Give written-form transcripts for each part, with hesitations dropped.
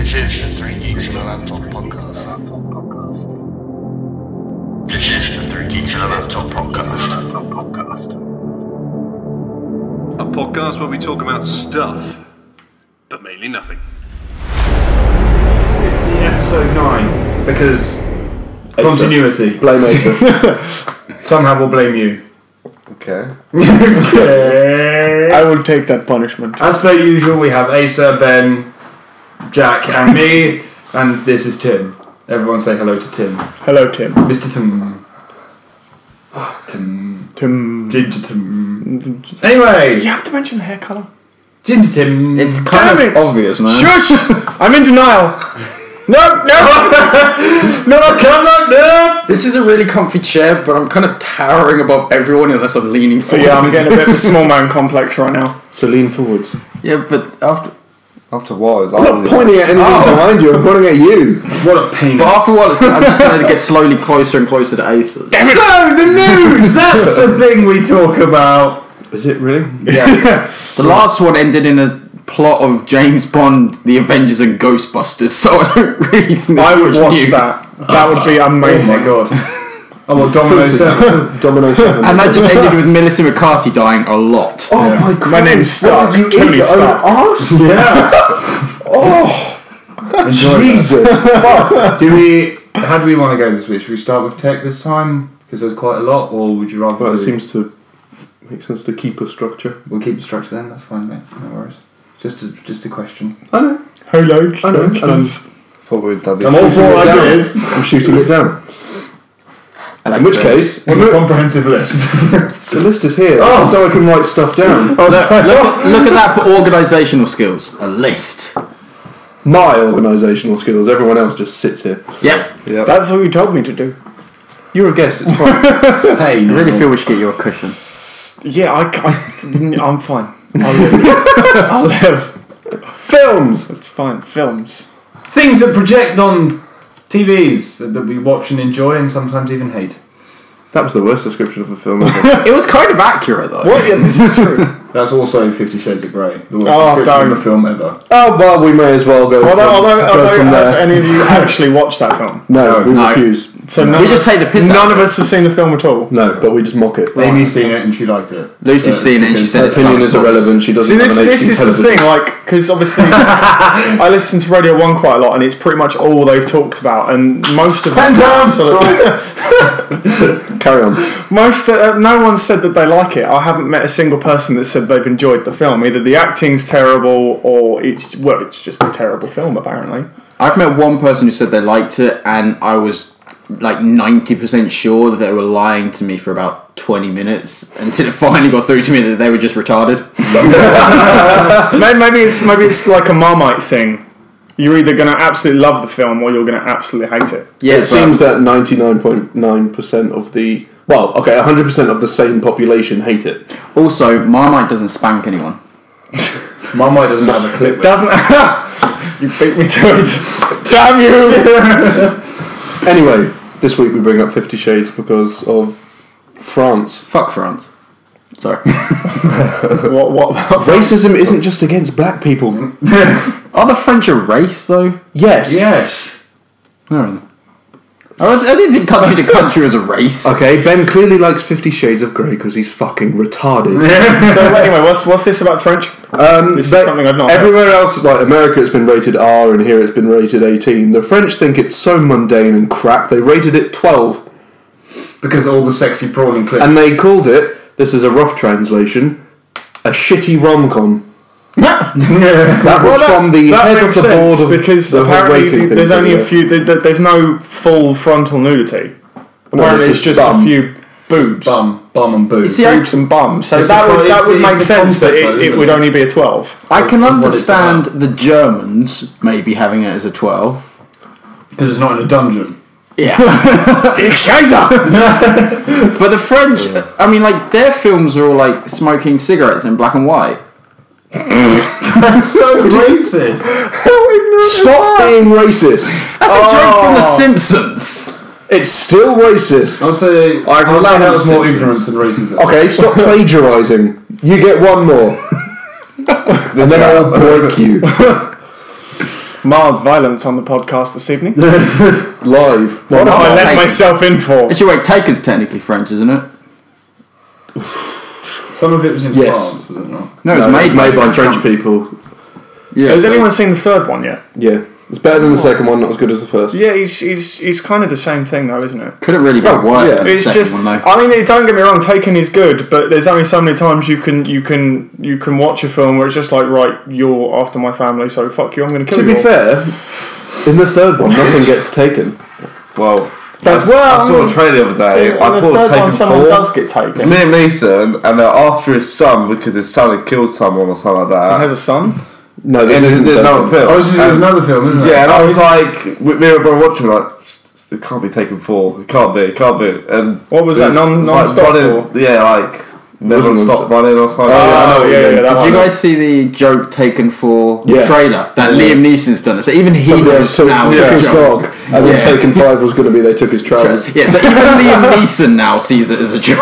This is the Three Geeks and a Laptop podcast. This is the Three Geeks and a Laptop podcast. A podcast where we talk about stuff, but mainly nothing. 50 episode 9, because continuity. Blame Acer. Somehow we'll blame you. Okay. I will take that punishment. As per usual, we have Asa, Ben, Jack, and me, and this is Tim. Everyone say hello to Tim. Hello, Tim. Mr. Tim. Tim. Tim. Ginger Tim. Anyway, You have to mention the hair colour. Ginger Tim. It's kind Damn of it. obvious, man. Shush! I'm in denial. No. No, come on, no! This is a really comfy chair, but I'm kind of towering above everyone unless I'm leaning But forward. yeah, I'm getting a bit of a small man complex right now. So lean forwards. Yeah, but after a while, I'm not pointing at anything behind you, I'm pointing at you. What a penis. But after a while, I'm just going to get slowly closer and closer to Acer. So, the news! That's the thing we talk about. Is it really? Yeah. The last one ended in a plot of James Bond, The Avengers, and Ghostbusters. So I don't really think I there's would much watch news. that. That would be amazing. Oh my god. Oh, well, Domino 7. Domino 7. And that just ended with Melissa McCarthy dying a lot. Oh my god. My name's Stark. What did you Tony eat? Stark. Arse? Yeah. Enjoy Jesus. that. How do we want to go this week? Should we start with tech this time? Because there's quite a lot, or would you rather Well, it do- seems to make sense to keep a structure. We'll keep the structure then, that's fine, mate. No worries. Just a question. I know. Hello, I know. And thought we'd have I'm all for ideas. I'm shooting it down. And In which case, With a comprehensive list. the list is here, Oh. so I can write stuff down. look at that for organisational skills. A list. My organisational skills. Everyone else just sits here. Yep. Yeah. That's what you told me to do. You're a guest. It's fine. Hey, I really feel we should get you a cushion. Yeah, I'm fine. I'll live. Films. It's fine. Films. things that project on TVs that we watch and enjoy and sometimes even hate. That was the worst description of a film ever. It was kind of accurate though. What? Yeah, this is true. That's also 50 Shades of Grey. The worst Oh, description don't. of a film ever. Oh well, we may as well go. Although from have there. any of you actually watched that film? No, we No. refuse. So We none just of us- take the piss out None of of it. us have seen the film at all. No, but we just mock it. Amy's seen it and she liked it. Lucy's seen it and she Because said Her it opinion sucks is balls. irrelevant. She doesn't See, have this an is HD the television. thing, like, because obviously I listen to Radio 1 quite a lot, and it's pretty much all they've talked about, and most of it... Carry on. no one said that they like it. I haven't met a single person that said they've enjoyed the film. Either the acting's terrible, or it's just a terrible film, apparently. I've met one person who said they liked it, and I was like 90% sure that they were lying to me for about 20 minutes until it finally got through to me that they were just retarded. Maybe it's like a Marmite thing. You're either going to absolutely love the film, or you're going to absolutely hate it. Yeah, It seems that 99.9% of the 100% of the same population hate it. also Marmite doesn't spank anyone. Marmite doesn't have a clip. Doesn't... You beat me to it. Damn you! Anyway, this week we bring up 50 Shades because of France. Fuck France. Sorry. What about... Racism isn't just against black people. Are the French a race though? Yes. Yes. No. I didn't think country to country was a race. Okay, Ben clearly likes 50 Shades of Grey because he's fucking retarded. So anyway, what's this about French? This is something I've not heard. Everywhere else, like America, it's been rated R, and here it's been rated 18. The French think it's so mundane and crap, they rated it 12. Because all the sexy prawning clips. And they called it, this is a rough translation, a shitty rom-com. That was from the head of the board of because the apparently rating thing. there's only a few. There's no full frontal nudity. Apparently, it's just bum. a few boobs, Bum and boob. See, boobs and bums. So It's that the would it's make the sense that concept though, it isn't would it? only be a 12. I can What it's understand about. the Germans maybe having it as a 12. Because it's not in a dungeon. Yeah. Scheiße! But the French, I mean, like, their films are all like smoking cigarettes in black and white. That's so racist. Stop being racist. That's a joke from The Simpsons. It's still racist. I'll say I've that loved was The more Simpsons. ignorance than racism. Okay, stop plagiarising. You get one more. And then I'll break you. Mild violence on the podcast this evening. Live. What have I let Taken. myself in for? Actually, wait, Taken's technically French, isn't it? Some of it was in Yes. France, was it not? No, it was No, made, it's made by French company. people. Yeah, Has so- anyone seen the third one yet? Yeah. It's better than the second one, not as good as the first. Yeah, he's kind of the same thing though, isn't it? Couldn't really get worse yeah. than the It's second just, one, though. I mean, don't get me wrong, Taken is good, but there's only so many times you can watch a film where it's just like, right, you're after my family, so fuck you, I'm going to kill To you. be fair, in the third one, nothing gets taken. Well, That's I saw a trailer the other day. I thought it was taken someone for. does get It's taken. Liam Neeson, and they're after his son because his son had killed someone or something like He has that. a son. No, this And isn't there's another taken. film. Oh, this is another film, isn't it? Yeah, and I Oh, was is it- like, me and my brother watching, like, it can't be taken for. It can't be. And What was that, it was non-stop running, or? yeah, like never Wasn't stop running or something. Oh, I know yeah, what you that mean. Did one. you guys see the joke taken for the Yeah. trailer that Yeah. Liam Neeson's done? So even he Somebody knows else took, now took it's his a joke. dog, and then Yeah. Taken 5 was going to be they took his trousers. Yeah, so even Liam Neeson now sees it as a joke.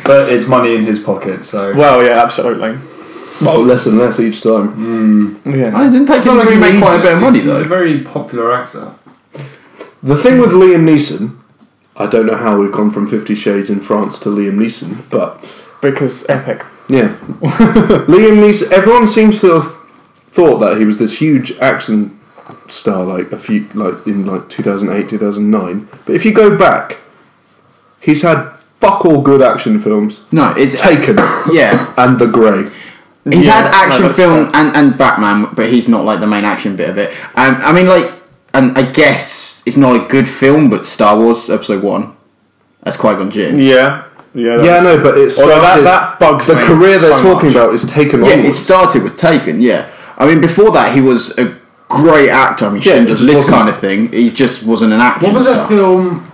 But it's money in his pocket, so. Well, yeah, absolutely. Well, less and less each time. Yeah. I didn't take him. He made quite a bit of money He's a though. very popular actor. The thing with Liam Neeson, I don't know how we've gone from 50 Shades in France to Liam Neeson, but Because epic. yeah. Liam Neeson, everyone seems to have thought that he was this huge action star in 2008, 2009. But if you go back, he's had fuck all good action films. No, it's Taken Yeah, and The Grey. he's Yeah, had no, action that's film and Batman, but he's not like the main action bit of it. I mean, like, and I guess it's not a good film, but Star Wars Episode 1, that's Qui-Gon Jinn. Yeah. Yeah, Yeah, no, but it's Although that bugs the me career they're so talking much. about is Taken Yeah, it onwards. started with Taken, yeah. I mean, before that, he was a great actor. I mean, Yeah, Schindler's it just List wasn't- kind of thing. He just wasn't an action What was star. that film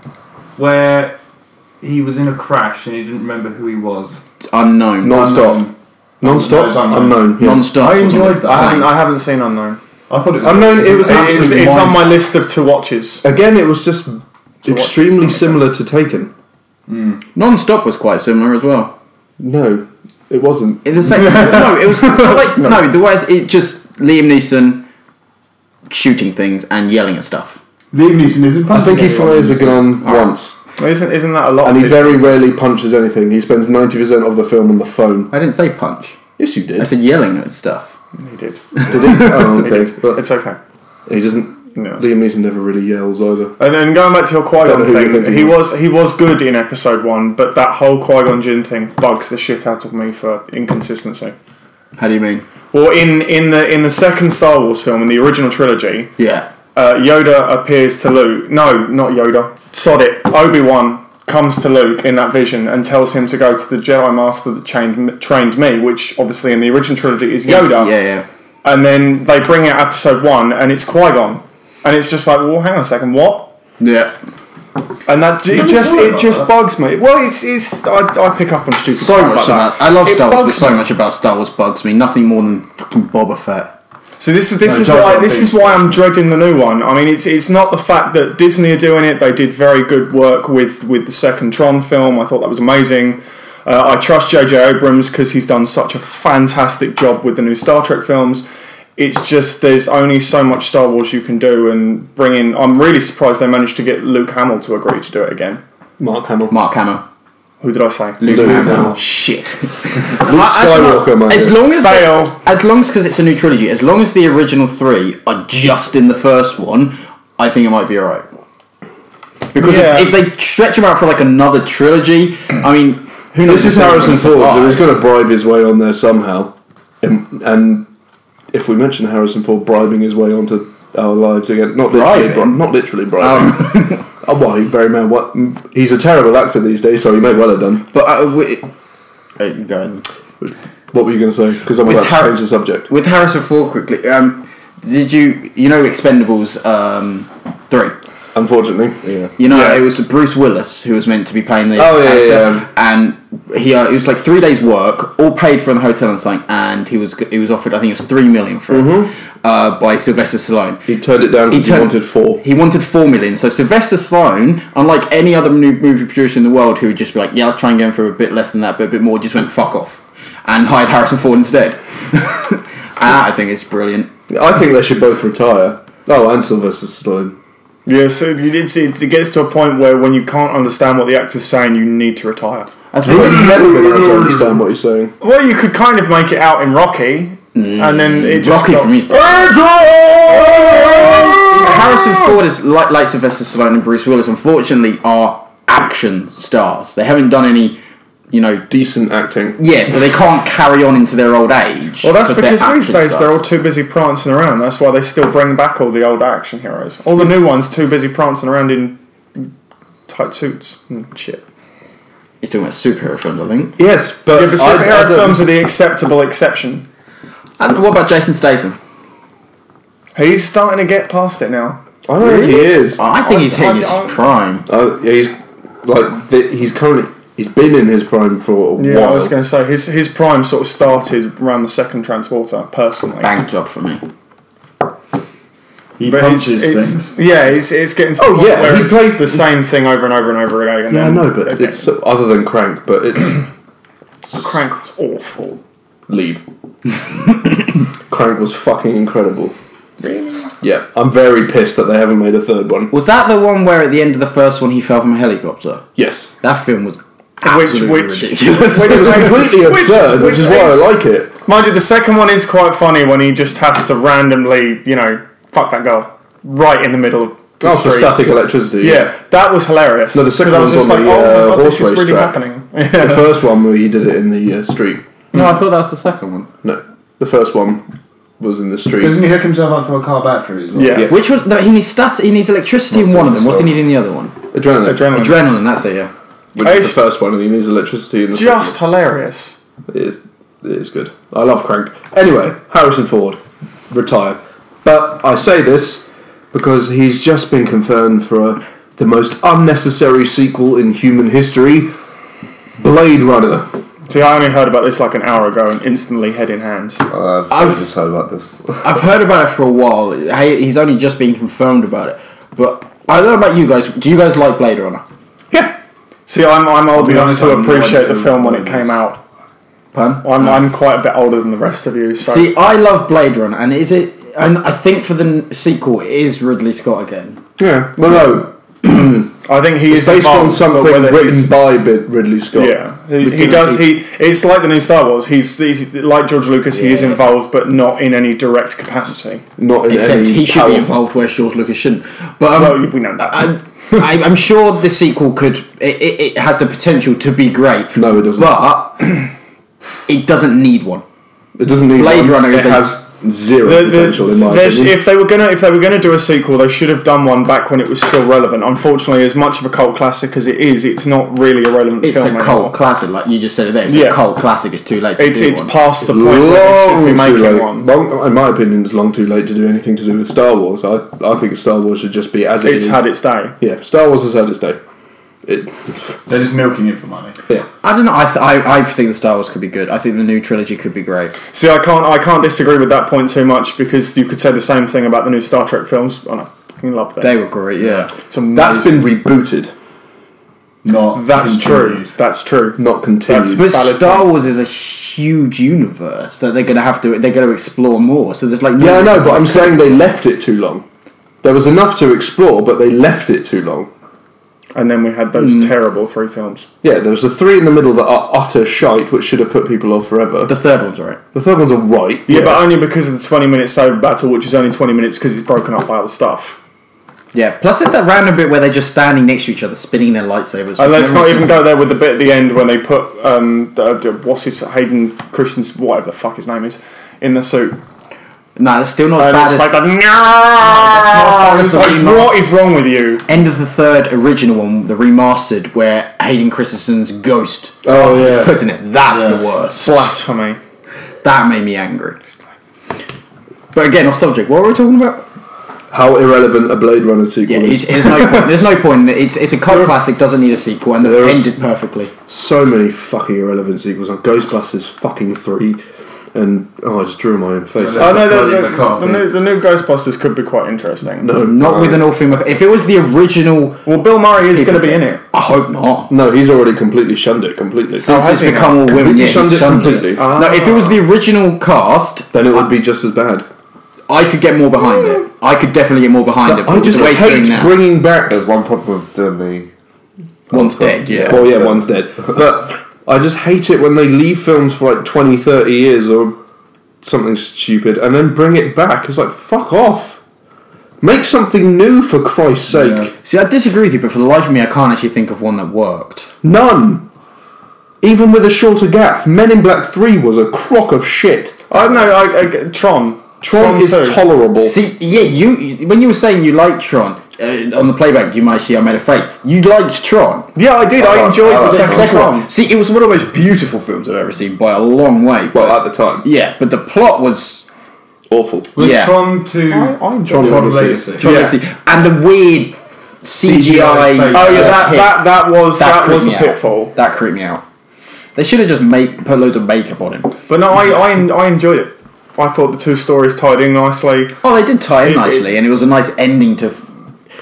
where he was in a crash and he didn't remember who he was? Unknown. Non-stop. Unknown. Non-stop? No, it's Unknown. Yeah. Non-stop. I wasn't enjoyed it? that. I haven't seen Unknown. I thought it was. Unknown, it was absolutely It's on my wonderful. list of to watches. Again, it was just extremely what- similar to Taken. Non-stop was quite similar as well. No, it wasn't. In the same, no, it was like no. The way it just Liam Neeson shooting things and yelling at stuff. Liam Neeson isn't. I think he fires a gun Alright. once, Isn't that a lot? and of he his very films? rarely punches anything. He spends 90% of the film on the phone. I didn't say punch. Yes, you I did. said yelling at stuff. He did. Did he? Oh, He okay. did. But It's okay. he doesn't. No. Liam Neeson never really yells either. And then going back to your Don't know Qui-Gon who you're thing, thinking he was good in Episode 1, but that whole Qui-Gon Jinn thing bugs the shit out of me for inconsistency. How do you mean? Well, in the second Star Wars film, in the original trilogy, Yeah. Yoda appears to Luke. No, not Yoda. Sod it. Obi-Wan comes to Luke in that vision and tells him to go to the Jedi Master that trained me, which obviously in the original trilogy is Yoda. Yeah. And then they bring out Episode 1 and it's Qui-Gon. And it's just like, well, hang on a second, what? Yeah. And that it just bugs me. Well, it's I pick up on stupid So crap much like that. about. I love It Star Wars, but bugs so me. much about Star Wars bugs me. Nothing more than fucking Boba Fett. So this is Jar Jar why I'm dreading the new one. I mean, it's not the fact that Disney are doing it. They did very good work with the second Tron film. I thought that was amazing. I trust J.J. Abrams because he's done such a fantastic job with the new Star Trek films. It's just there's only so much Star Wars you can do, and bring in. I'm really surprised they managed to get Luke Hamill to agree to do it again. Mark Hamill. Mark Hamill. Who did I say? Luke Luke Hamill. Hamill. Shit. Skywalker, man. As long as Fail. because it's a new trilogy, as long as the original 3 are just in the first one, I think it might be alright. Because Yeah. if they stretch them out for like another trilogy, I mean, who knows? This is if they're Harrison gonna Ford, so survive. he's going to bribe his way on there somehow. And if we mention Harrison Ford bribing his way onto our lives again, not literally, Bribing? not literally bribing. Oh, well, he very man. He's a terrible actor these days, so he may well have done. But go ahead. What were you going to say? Because I'm With about to change the subject. With Harrison Ford, quickly, did you know Expendables 3? Unfortunately, yeah. You know, Yeah. it was Bruce Willis who was meant to be playing the Oh, yeah, character, yeah. and it was like 3 days' work, all paid for in the hotel and something, and he was offered, I think it was $3 million for it by Sylvester Stallone. He turned it down because he wanted 4. He wanted $4 million. So Sylvester Stallone, unlike any other movie producer in the world, who would just be like, "Yeah, let's try and get him for a bit less than that, but a bit more," just went fuck off and hired Harrison Ford instead. I think it's brilliant. I think they should both retire. Oh, and Sylvester Stallone. Yeah, so it gets to a point where when you can't understand what the actor's saying, you need to retire. I think I've never been able to understand what he's saying. Well, you could kind of make it out in Rocky, and then it just Rocky got... for me. Harrison Ford is like Sylvester Stallone and Bruce Willis. Unfortunately, are action stars. They haven't done any, Decent acting. Yeah, so they can't carry on into their old age. Well, that's but they're because these action days they're all stars. too busy prancing around. That's why they still bring back all the old action heroes. All the new ones too busy prancing around in tight suits and shit. You're talking about superhero films, I think. Yes, but Yeah, but superhero films are the acceptable exception. And what about Jason Statham? He's starting to get past it now. I don't think he is. I think he's hitting his I- prime. He's been in his prime for a Yeah, while. I was going to say his prime sort of started around the second Transporter. Personally, Bank job for me. He But punches things. Yeah, it's getting to the Oh, point yeah, where he it's plays- the same thing over and over and over again. Yeah, I know, but it's other than Crank, but it's Crank was awful. leave. Crank was fucking incredible. Really? Yeah, I'm very pissed that they haven't made a third one. Was that the one where at the end of the first one he fell from a helicopter? Yes. That film was absolutely Which- ridiculous. It was completely absurd, which is why I like it. Mind you, the second one is quite funny when he just has to randomly, fuck that girl right in the middle of the Oh, for street. static electricity. Yeah, that was hilarious. No, the second 'Cause I was one's just on like, the, oh my God, horse this is race really track. happening. The first one where he did it in the street. No, I thought that was the second one. No, the first one was in the street. Doesn't he hook himself up to a car battery as well? Yeah. Yeah. Which was no, he needs electricity in one of them. What's he need in the other one? Adrenaline. Adrenaline. That's it. Yeah. Which is the first one, and he needs electricity in the Just second. hilarious. It is good. I love Crank. Anyway, Harrison Ford, retire. But I say this because he's just been confirmed for the most unnecessary sequel in human history, Blade Runner. See, I only heard about this like an hour ago and instantly head in hands. I've just heard about this. I've heard about it for a while. He's only just been confirmed about it. But I don't know about you guys. Do you guys like Blade Runner? Yeah. See, I'm old be enough honest, to I'm appreciate not the film when sure it what came it is. out. Pardon? I'm quite a bit older than the rest of you, so See, I love Blade Runner, and and I think for the sequel, it is Ridley Scott again. Yeah. Well, no. I think he It's is based on involved, but something whether written he's- by Ridley Scott. Yeah, he With does. Timothy- It's like the new Star Wars. He's like George Lucas. He is Yeah. involved, but not in any direct capacity. Not in Except any he should be powerful- involved, whereas George Lucas shouldn't. But Well, we know that. I'm sure the sequel could. It has the potential to be great. No, it doesn't. But it doesn't need one. It doesn't need Blade one. Runner It is a- has zero potential in my opinion. If they were gonna do a sequel, they should have done one back when it was still relevant. Unfortunately, as much of a cult classic as it is, it's not really a relevant It's film a cult anymore. classic, like you just said it there. It's Yeah. a cult classic. It's too late to It's do it's one. past the point where they should be Long too making late. one. Long, in my opinion, it's long too late to do anything to do with Star Wars. I think Star Wars should just be as it It's is. had its day. Yeah, Star Wars has had its day. They're just milking it for money. Yeah. I don't know. I think the Star Wars could be good. I think the new trilogy could be great. See, I can't disagree with that point too much because you could say the same thing about the new Star Trek films. And I fucking love them. They were great. Yeah. It's amazing. That's been rebooted, Not That's true. continued. That's true. not continued. But Valid Star point. Wars is a huge universe that they're going to explore more. So there's like no Yeah, I know, reason but why I'm they saying they left it too long. There was enough to explore, but they left it too long. And then we had those terrible 3 films. Yeah, there was the 3 in the middle that are utter shite, which should have put people off forever. The third one's alright. The third one's alright. Yeah, but only because of the 20-minute saber battle, which is only 20 minutes because it's broken up by other stuff. Yeah. Plus, there's that random bit where they're just standing next to each other, spinning their lightsabers. And let's For not no even reason. go there with the bit at the end when they put Hayden Christensen, whatever the fuck his name is, in the suit. Nah, that's still not as And bad it's as like, that's not as it's bad as like, the what remastered. is wrong with you? End of the third original one, the remastered, where Hayden Christensen's ghost Oh, is yeah. put in it. That's the worst. Blasphemy. That made me angry. But again, off subject. What were we talking about? How irrelevant a Blade Runner sequel Yeah, is. there's no point. There's no point. It's a cult classic. Doesn't need a sequel, and There it is- ended perfectly. So many fucking irrelevant sequels on Ghostbusters fucking 3 And I just drew my own face. Oh, no, Bloody McCarthy. the new Ghostbusters could be quite interesting. Not with an all female. If it was the original, Well, Bill Murray is going to be in it. I hope not. No, he's already completely shunned it completely. Since has it's he become all women, yeah, Completely he's shunned it shunned completely. it. No, if it was the original cast, Then it would be just as bad. I could get more behind it. I could definitely get more behind it. I But just the way it's going hate now, bringing back. There's one problem with doing the. one's dead. Yeah. Well, yeah, one's dead. But I just hate it when they leave films for like 20, 30 years or something stupid and then bring it back. It's like, fuck off. Make something new, for Christ's sake. Yeah. See, I disagree with you, but for the life of me, I can't actually think of one that worked. None. Even with a shorter gap. Men in Black 3 was a crock of shit. I don't know. Tron. Tron is 2. tolerable. See, yeah, you when you were saying you liked Tron on the playback, I made a face. You liked Tron. Yeah, I did. I enjoyed the The second Tron. one. See, it was one of the most beautiful films I've ever seen by a long way. Well, at the time. Yeah, but the plot was Awful. Was Yeah. Tron to I enjoyed Tron it. Legacy? Tron Yeah. Legacy. And the weird CGI. face. Oh yeah, hit. that was creeped a me out. pitfall. That creeped me out. They should have just put loads of makeup on him. But no, I enjoyed it. I thought the two stories tied in nicely. Oh, they did tie in It- nicely, and it was a nice ending to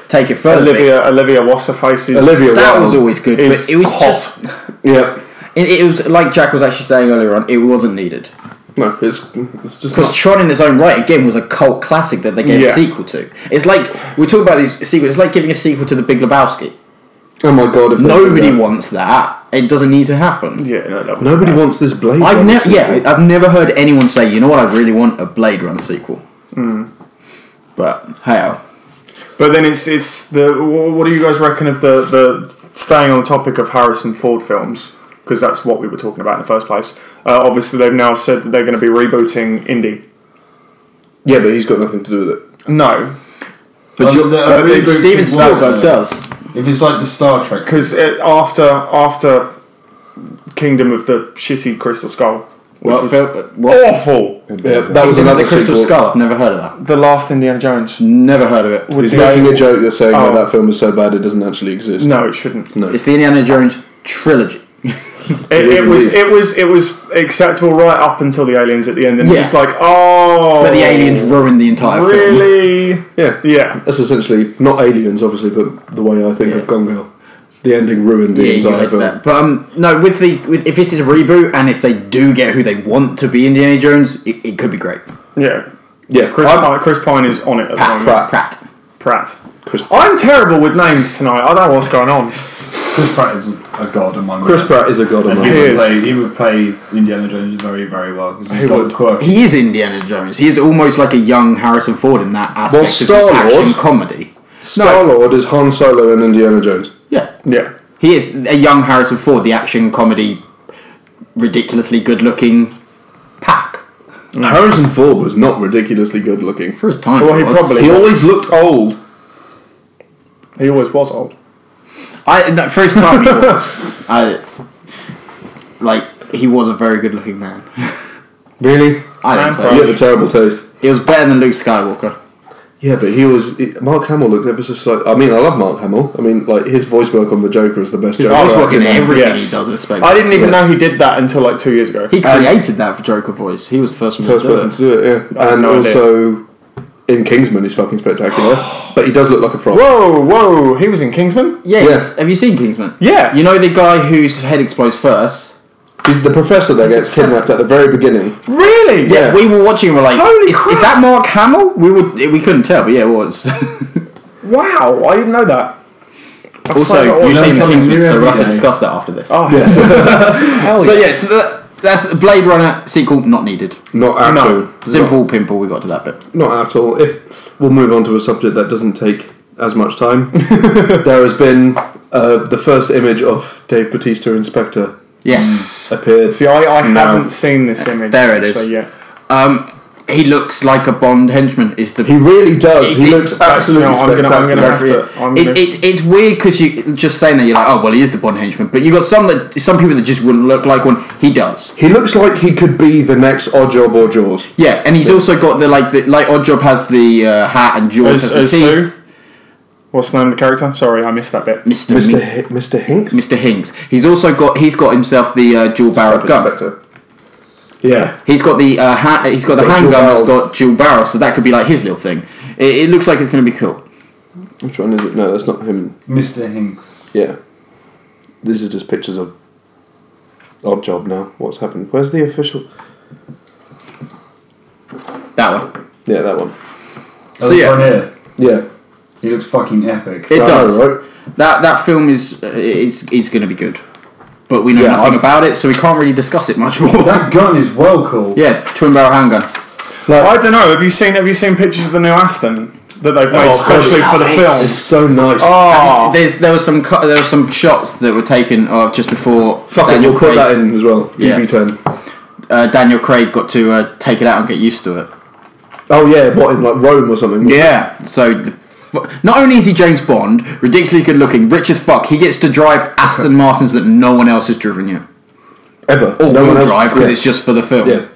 take it further. Olivia Wasserface is Olivia That Wilde was always good, but is it was hot. just. Yeah. It was like Jack was actually saying earlier on. It wasn't needed No, it's just because not. Tron, in its own right, again was a cult classic that they gave a Yeah. sequel to. It's like we talk about these sequels. It's like giving a sequel to The Big Lebowski. Oh my god, if they Nobody did that. wants that. It doesn't need to happen. Yeah, no, that was Nobody bad. wants this Blade I've Runner never, sequel. I've never heard anyone say, you know what, I really want a Blade Runner sequel. But hey, But then it's the. What do you guys reckon of the staying on the topic of Harrison Ford films? Because that's what we were talking about in the first place. Obviously, they've now said that they're going to be rebooting Indy. Yeah, but he's got nothing to do with it. No, but reboot Steven could work, Spielberg though. does. If it's like the Star Trek, because after Kingdom of the Shitty Crystal Skull, which was What? awful. Yeah, that was Kingdom of another the Crystal sequel. Skull. I've never heard of that. The last Indiana Jones. Never heard of it. With He's the making a alien- joke that's saying Oh. that film is so bad it doesn't actually exist. No, it shouldn't. No. It's the Indiana Jones trilogy. It was acceptable right up until the aliens at the end, and Yeah. it's like, oh, But the aliens ruined the entire film. really? Yeah. Yeah. That's essentially not aliens, obviously, but the way I think Yeah. of Gone Girl. The ending ruined the Yeah, you entire had film. that. But no, with if this is a reboot and if they do get who they want to be Indiana Jones, it could be great. Yeah. Yeah, Chris Pine is on it at the moment. Pratt. I'm terrible with names tonight. I don't know what's going on. Chris Pratt is a god among Chris them. Pratt is a god And among he them. would, he would play Indiana Jones very, very well. Because he's got the quirky. He is Indiana Jones. He is almost like a young Harrison Ford in that aspect of Star-Lord- action comedy. Star-Lord is Han Solo and Indiana Jones. Yeah. Yeah. He is a young Harrison Ford, the action comedy, ridiculously good-looking pack. Harrison Ford was not ridiculously good looking. For his time, Well, he was. probably- He always looked old. He always was old. For his time, he was. He was a very good-looking man. Really? I think so. You have a terrible taste. He was better than Luke Skywalker. Yeah, but Mark Hamill looked ever so slightly. I mean, I love Mark Hamill. I mean, like his voice work on the Joker is the best. His Joker voice work in actor. everything Yes. he does is spectacular. I didn't even Yeah. know he did that until like 2 years ago. He created that for Joker voice. He was the first one First to do person it. to do it, yeah. I had And no also in Kingsman, he's fucking spectacular. But he does look like a frog. Whoa! He was in Kingsman? Yeah, Yeah. have you seen Kingsman? Yeah. You know the guy whose head explodes first? He's the professor that gets kidnapped at the very beginning. Really? Yeah. We were watching and we're like, Holy is crap. that Mark Hamill? We couldn't tell, but yeah, it was. Wow, I didn't know that. Also, so you've seen something Kingsman, new so we'll have to every day. discuss that after this. Oh, yes. Hell So yeah. yeah, so that's Blade Runner sequel, not needed. Not at No. all. Simple pimple, we got to that bit. Not at all. If we'll move on to a subject that doesn't take as much time, there has been the first image of Dave Bautista Inspector Yes. appeared. See, I haven't seen this image. There it is. actually, yet. He looks like a Bond henchman. Is the He really does. It's- He looks absolutely I'm gonna spectacular. have to. It's weird because you just saying that you're like, oh well, he is the Bond henchman, but you got some people that just wouldn't look like one. He does. He looks like he could be the next Oddjob or Jaws. Yeah, and he's also got the like Oddjob has the hat and Jaws has As the who? teeth. What's the name of the character? Sorry, I missed that bit. Mr. Mr. Hinks? Mr. Hinks. He's got himself the dual barreled gun. Inspector. Yeah. He's got the he's got the Got handgun dual that's barrel. got dual barrels, so that could be like his little thing. It looks like it's going to be cool. Which one is it? No, that's not him. Mr. Hinks. Yeah. These are just pictures of Odd Job now. What's happened? Where's the official? That one. Yeah, that one. So This yeah. one here. Yeah. He looks fucking epic. It I know, does. right? That film is going to be good, but we know Yeah, nothing I'm- about it, so we can't really discuss it much more. That gun is well cool. Yeah, twin barrel handgun. I don't know. Have you seen pictures of the new Aston that they've made especially for the It's film? It's so nice. Oh, There was some shots that were taken just before Fuck it, Daniel we'll put Craig. that in as well. Yeah. DB10. Daniel Craig got to take it out and get used to it. Oh yeah, what in like Rome or something? Yeah, so not only is he James Bond, ridiculously good looking, rich as fuck, he gets to drive Aston Martins that no one else has driven yet. Ever. All No one wheel else- drive because yeah. it's just for the film. Yeah.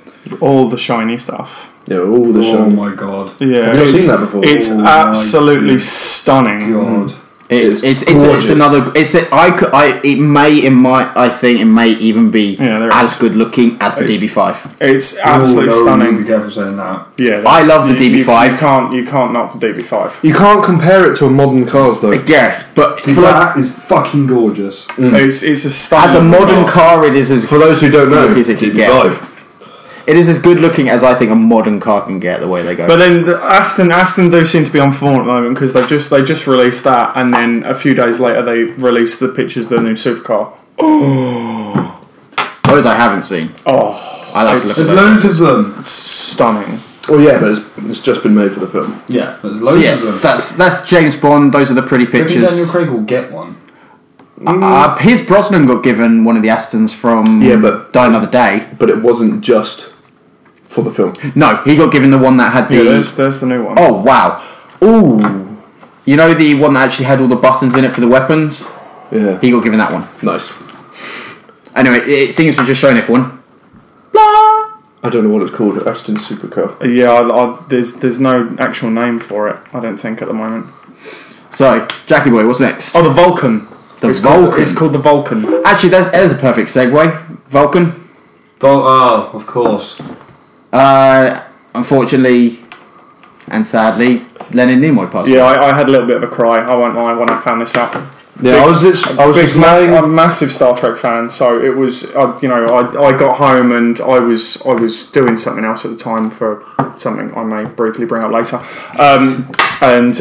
all the shiny stuff. Yeah, all the Oh show. my god. Yeah, Have you not it's, seen that before? It's Oh my absolutely stunning. God. It's gorgeous. another. I think it may even be Yeah, there as is. good looking as the It's- DB5. It's absolutely Be stunning. careful saying that. Yeah, I love the you- DB5. You can't knock the DB5. You can't compare it to a modern cars though. Yes, but See, for like, that is fucking gorgeous. It's a stunning. as a modern car. car, it is as For those who don't know, good as it can get. DB5. It is as good looking as I think a modern car can get. The way they go. But then the Aston do seem to be on form at the moment because they just released that, and then a few days later they released the pictures of the new supercar. Those I haven't seen. Oh, I'll have to look There's at loads those. of them. it's stunning. Oh yeah, but it's just been made for the film. Yeah, there's So loads yes, of them. that's James Bond. Those are the pretty Maybe pictures. Daniel Craig will get one. Pierce Brosnan got given one of the Astons from Yeah, but- Die Another Day. But it wasn't just for the film. No, he got given the one that had the. Yeah, there's the new one. Oh wow! Ooh, you know the one that actually had all the buttons in it for the weapons. Yeah. He got given that one. Nice. Anyway, it seems to just showing everyone. Blah. I don't know what it's called. Aston Supercar. Yeah, there's no actual name for it. I don't think at the moment. So, Jackie boy, what's next? Oh, the Vulcan. The it's Vulcan. Called, it's called the Vulcan. Actually, there's a perfect segue. Vulcan. Oh, of course. Unfortunately, and sadly, Leonard Nimoy passed. Yeah, I had a little bit of a cry. I won't lie when I found this out. Yeah, I was just I'm lying. a massive Star Trek fan, so it was. I got home and I was doing something else at the time for something I may briefly bring up later, and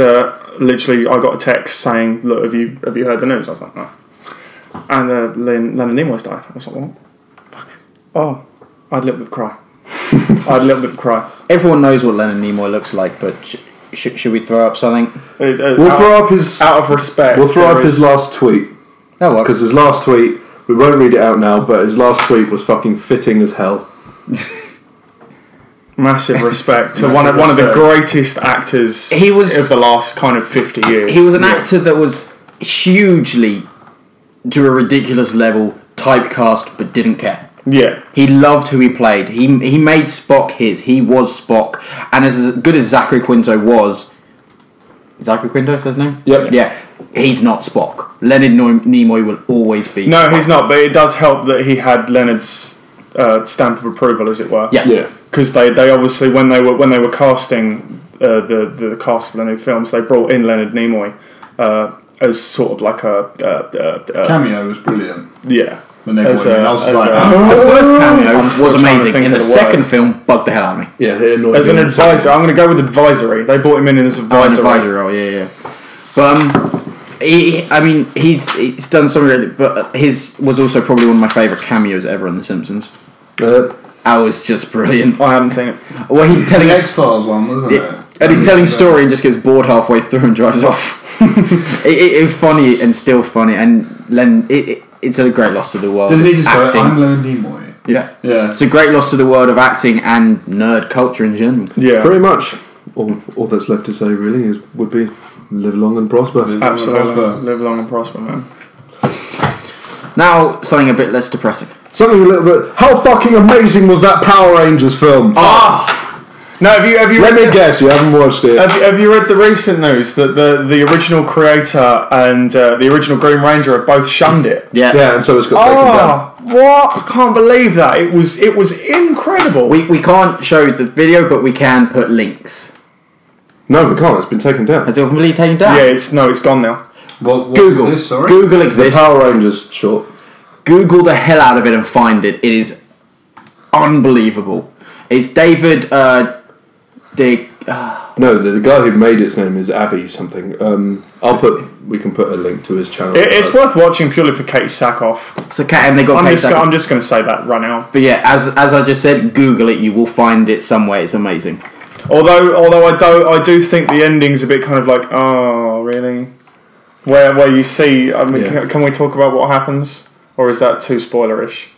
literally I got a text saying, "Look, have you heard the news?" I was like, "No," and Leonard Nimoy's died. I was like, "What?" Oh, I had a little bit of a cry. I had a little bit of a cry. Everyone knows what Leonard Nimoy looks like, but should we throw up something? We'll throw up his. out of respect. We'll throw there up his is- last tweet That works. because his last tweet. We won't read it out now, but his last tweet was fucking fitting as hell. massive respect to one of the greatest actors He was- of the last kind of 50 years. He was an actor that was hugely, to a ridiculous level, typecast, but didn't care. Yeah. He loved who he played. He made Spock his. He was Spock. And as good as Zachary Quinto was... Zachary Quinto is his name? Yep. Yeah. He's not Spock. Leonard Nimoy will always be No, Spock. he's not, but it does help that he had Leonard's stamp of approval, as it were. Yeah. Yeah. Because they obviously, when they were casting the cast for the new films, they brought in Leonard Nimoy as sort of like a... Cameo was brilliant. yeah. When they As brought him in, a- I was as like, a- oh. The first cameo I'm still was trying to amazing. think In of the the second word. film, bugged the hell out of me. Yeah, it annoyed As me. an advisor, I'm going to go with advisory. They brought him in as Oh, an advisory. advisory role, yeah. But he's done something, but his was also probably one of my favourite cameos ever in The Simpsons. That was just brilliant. I haven't seen it. Well, he's telling The us, X-Files one, wasn't it? and he's telling story and just gets bored halfway through and drives off. it was funny and still funny, and Len, it's a great loss to the world. Doesn't he of just go, acting. I'm Leonard Nimoy? Yeah, Yeah. it's a great loss to the world of acting and nerd culture in general. Yeah. Pretty much. All that's left to say really would be live long and prosper. Absolutely. Prosper. Live long and prosper, man. Now something a bit less depressing. Something a little bit. How fucking amazing was that Power Rangers film? No, have you Let read me guess, you haven't watched it. Have you read the recent news that the original creator and the original Green Ranger have both shunned it? Yeah, Yeah, and so it's got taken down. what? I can't believe that. It was incredible. We can't show the video, but we can put links. No, we can't. It's been taken down. Has it completely taken down? Yeah, it's gone now. What Google. is this, sorry? Google The exists. Power Rangers short. Google the hell out of it and find it. It is unbelievable. It's David No, the guy who made its name is Avi something. We can put a link to his channel. It's worth watching purely for Katie Sackhoff. and they got I'm Kate Sackhoff. just going to say that right now. But yeah, as I just said, Google it. You will find it somewhere. It's amazing. Although I do think the ending's a bit kind of like, oh really, where you see. I mean, Yeah. can we talk about what happens, or is that too spoilerish?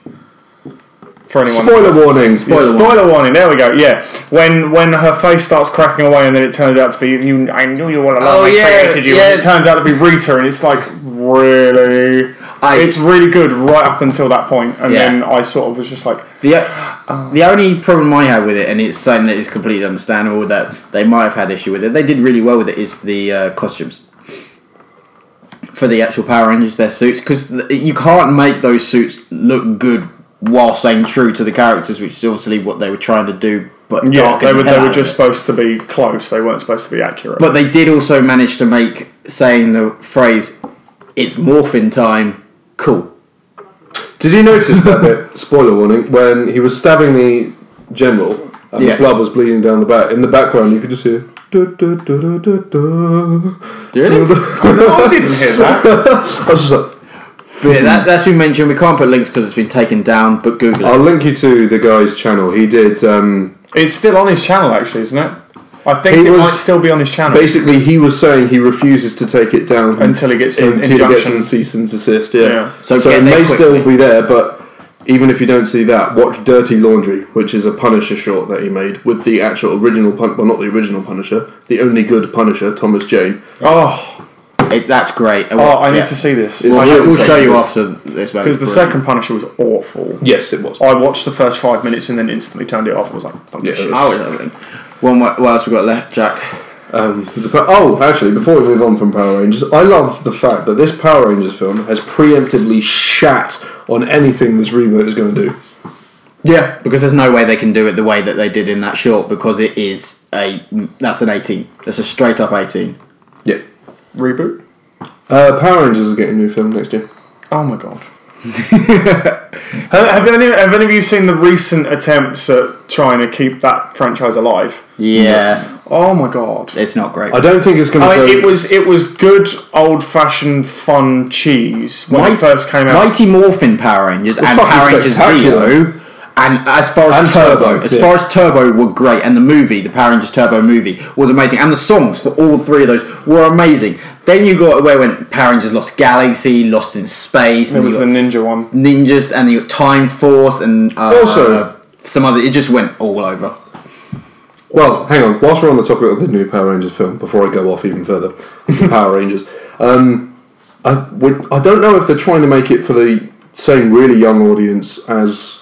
For anyone. Spoiler warning. Spoiler warning. There we go. Yeah, when her face starts cracking away, and then it turns out to be you. I knew you all along. Oh, I yeah, created you. yeah. And it turns out to be Rita, and it's like really. It's really good right up until that point, and Yeah. then I sort of was just like, The only problem I have with it, and it's something that is completely understandable that they might have had issue with it, they did really well with it, is the costumes. For the actual Power Rangers, their suits, because you can't make those suits look good while staying true to the characters, which is obviously what they were trying to do, but yeah, darken the they hell were out just of it. supposed to be close. They weren't supposed to be accurate. But they did also manage to make saying the phrase "It's morphin' time" cool. Did you notice that bit? Spoiler warning. When he was stabbing the general and Yeah. the blood was bleeding down the back. In the background, you could just hear. Da, da, da, da, da, da. Did it? no, I didn't hear that. I was just like, But yeah, that's been mentioned. We can't put links because it's been taken down, but Google it. I'll link you to the guy's channel. He did. It's still on his channel, actually, isn't it? I think He it was- might still be on his channel. Basically, he was saying he refuses to take it down Until he gets an until he gets injunction. a cease and desist. Yeah. Yeah. So So get it there may quickly. still be there, but even if you don't see that, watch Dirty Laundry, which is a Punisher short that he made with the actual original well, not the original Punisher, the only good Punisher, Thomas Jane. That's great. I need to see this. It's We'll really show you good. after this. Because the second Punisher was awful. Yes, it was. I watched the first 5 minutes and then instantly turned it off. I was like, fuck this Yeah, shit. What else we got left, Jack? Actually, before we move on from Power Rangers, I love the fact that this Power Rangers film has preemptively shat on anything this reboot is going to do. Yeah, because there's no way they can do it the way that they did in that short, because it is that's an 18. That's a straight up 18. Yeah. Reboot? Power Rangers are getting a new film next year. Oh my god. have any of you seen the recent attempts at trying to keep that franchise alive? Yeah, Oh my god. it's not great. I don't think it's going to I go... mean, it was good old fashioned fun cheese when it first came out. Mighty Morphin Power Rangers and fucking Power Rangers spectacular. Zero, and as far as And Turbo, Turbo, yeah. far as Turbo were great, and the movie, the Power Rangers Turbo movie, was amazing, and the songs for all three of those were amazing. Then you got where when Power Rangers Lost Galaxy, Lost in Space, It and was you the got ninja one. Ninjas, and you got Time Force, and Also- some other. It just went all over. Well, hang on. Whilst we're on the topic of the new Power Rangers film, before I go off even further into Power Rangers, I don't know if they're trying to make it for the same really young audience as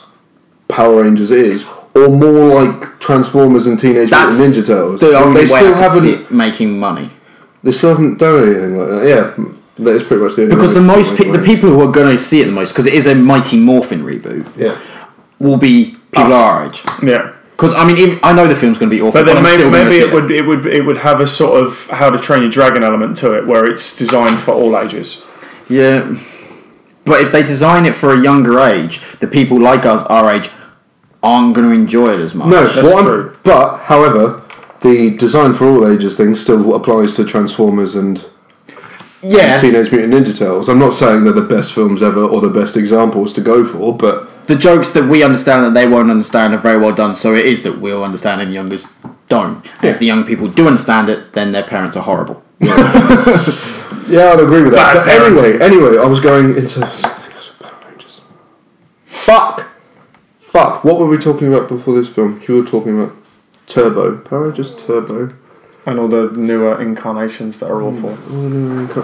Power Rangers is, or more like Transformers and Teenage Mutant That's Ninja Turtles. the only They way still I can see haven't. it making money. They still haven't done anything like that. Yeah, that is pretty much the only Because way the to most make the money. people who are going to see it the most, because it is a Mighty Morphin reboot, Yeah. will be people our age. Yeah. Because I mean, I know the film's going to be awful, But then I'm still gonna maybe see it would have a sort of How to Train Your Dragon element to it, where it's designed for all ages. Yeah, but if they design it for a younger age, the people like us, our age, aren't going to enjoy it as much. No, That's true. But, however, the design for all ages thing still applies to Transformers and Yeah, Teenage Mutant Ninja Turtles. I'm not saying they're the best films ever or the best examples to go for, but the jokes that we understand that they won't understand are very well done. So it is that we'll understand and the youngers don't. And if the young people do understand it, then their parents are horrible. yeah, I'd agree with that. Bad But anyway, I was going into something else with Power Rangers. Fuck! What were we talking about before this film? You were talking about Turbo. Power Rangers Turbo. And all the newer incarnations that are awful.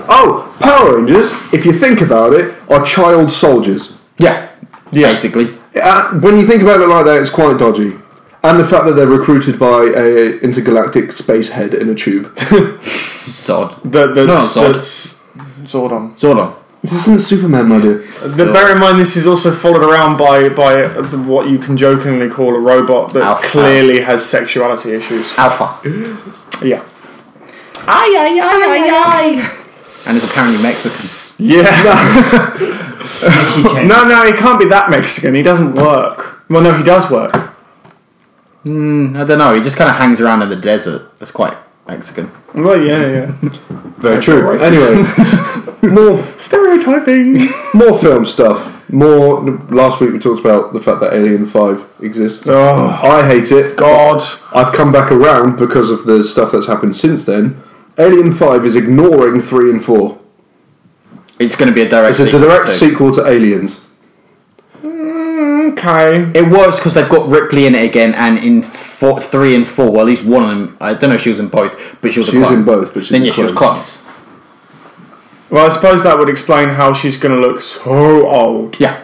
Oh! Power Rangers, if you think about it, are child soldiers. Yeah, basically. When you think about it like that, it's quite dodgy. And the fact that they're recruited by a intergalactic space head in a tube. Zod. Zordon. Zordon. This isn't Superman, my dear. Bear in mind, this is also followed around by what you can jokingly call a robot that Alpha. clearly has sexuality issues. Alpha. Yeah. And is apparently Mexican. Yeah. No, he can't be that Mexican. He doesn't work. Well, no, he does work. I don't know. He just kind of hangs around in the desert. That's quite Mexican. Well, yeah. Very true. racist. Anyway, more Stereotyping. more film stuff. More. Last week we talked about the fact that Alien 5 exists. Oh, I hate it. God. I've come back around because of the stuff that's happened since then. Alien 5 is ignoring 3 and 4. It's going to be a direct It's a sequel direct too. sequel to Aliens. Okay. It works because they've got Ripley in it again, and in 3 and 4, well, at least one of them, I don't know if she was in both, but she was She a was clone. in both, but she's then a yeah, she was clone. clones. Well, I suppose that would explain how she's going to look so old Yeah.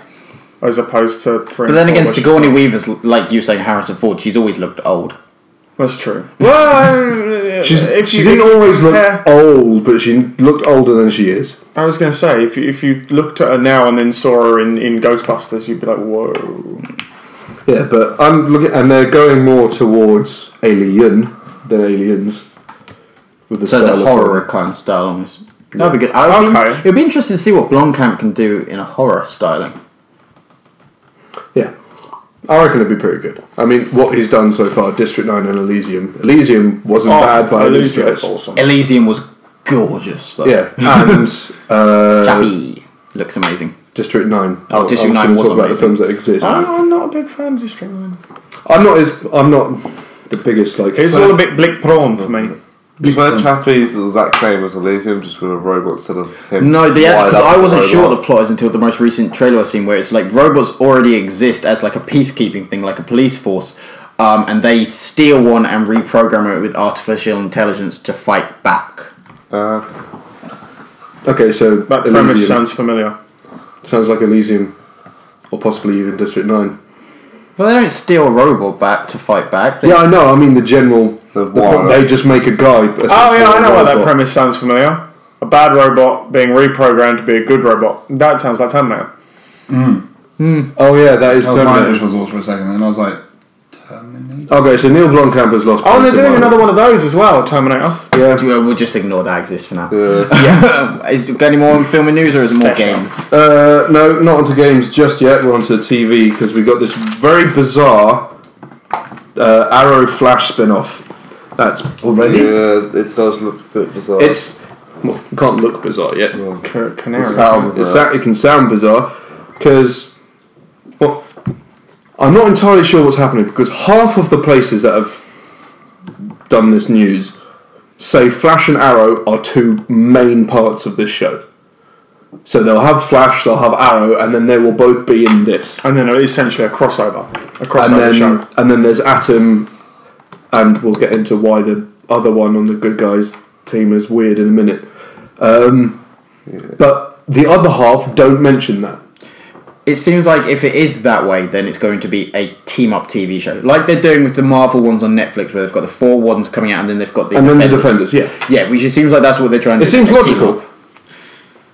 as opposed to 3 But then and 4, again, which is Sigourney like- Weaver's, like you saying Harrison Ford, she's always looked old. That's true. Well, She didn't always look old, but she looked older than she is. I was going to say, if you looked at her now and then saw her in Ghostbusters, you'd be like, whoa. Yeah, but I'm looking, and they're going more towards Alien than Aliens. With the So the style of horror film. kind of style almost. That'd be good. Okay. It'd be interesting to see what Blomkamp can do in a horror styling. Yeah, I reckon it'd be pretty good. I mean, what he's done so far, District 9 and Elysium. Elysium wasn't bad by any Elysium was stretch. awesome. Elysium was gorgeous, though. Yeah, and Chappie looks amazing. District 9. Oh, District 9 gonna was talk about the amazing. films that exist. I'm not a big fan of District 9. I'm not the biggest like. It's all a bit blick prawn for me. Where Chappie's the exact same as Elysium, just with a robot instead of him. No, because wired up I as a wasn't sure what robot. the plot is until the most recent trailer I've seen, where it's like robots already exist as like a peacekeeping thing, like a police force, and they steal one and reprogram it with artificial intelligence to fight back. Okay, so That Elysium premise sounds familiar. sounds like Elysium, or possibly even District 9. Well, they don't steal a robot back to fight back. They, Yeah, I know. I mean the general. wire. They just make a guy. Oh yeah, I know why that premise sounds familiar. A bad robot being reprogrammed to be a good robot. That sounds like Terminator. Oh yeah, that is That was my Terminator. initial thoughts for a second, and I was like, Terminator? Okay, so Neil Blomkamp has lost. Oh, and they're Pulse doing in another mind. one of those as well, Terminator. Yeah. We'll just ignore that exists for now. Yeah. Is there any more film and news, or is it more game? No, not onto games just yet. We're onto TV because we got this very bizarre Arrow Flash spin-off. That's already. Yeah, it does look a bit bizarre. It's well, it can't look bizarre yet. Canary. It can sound bizarre because well, I'm not entirely sure what's happening because half of the places that have done this news say Flash and Arrow are two main parts of this show. So they'll have Flash, they'll have Arrow, and then they will both be in this. And then essentially a crossover And show. then, and then there's Atom, and we'll get into why the other one on the good guys team is weird in a minute. But the other half don't mention that. It seems like if it is that way, then it's going to be a team-up TV show, like they're doing with the Marvel ones on Netflix, where they've got the 4 ones coming out, and then they've got the And then Defenders. the Defenders, yeah. Which it seems like that's what they're trying to It do. seems a team logical.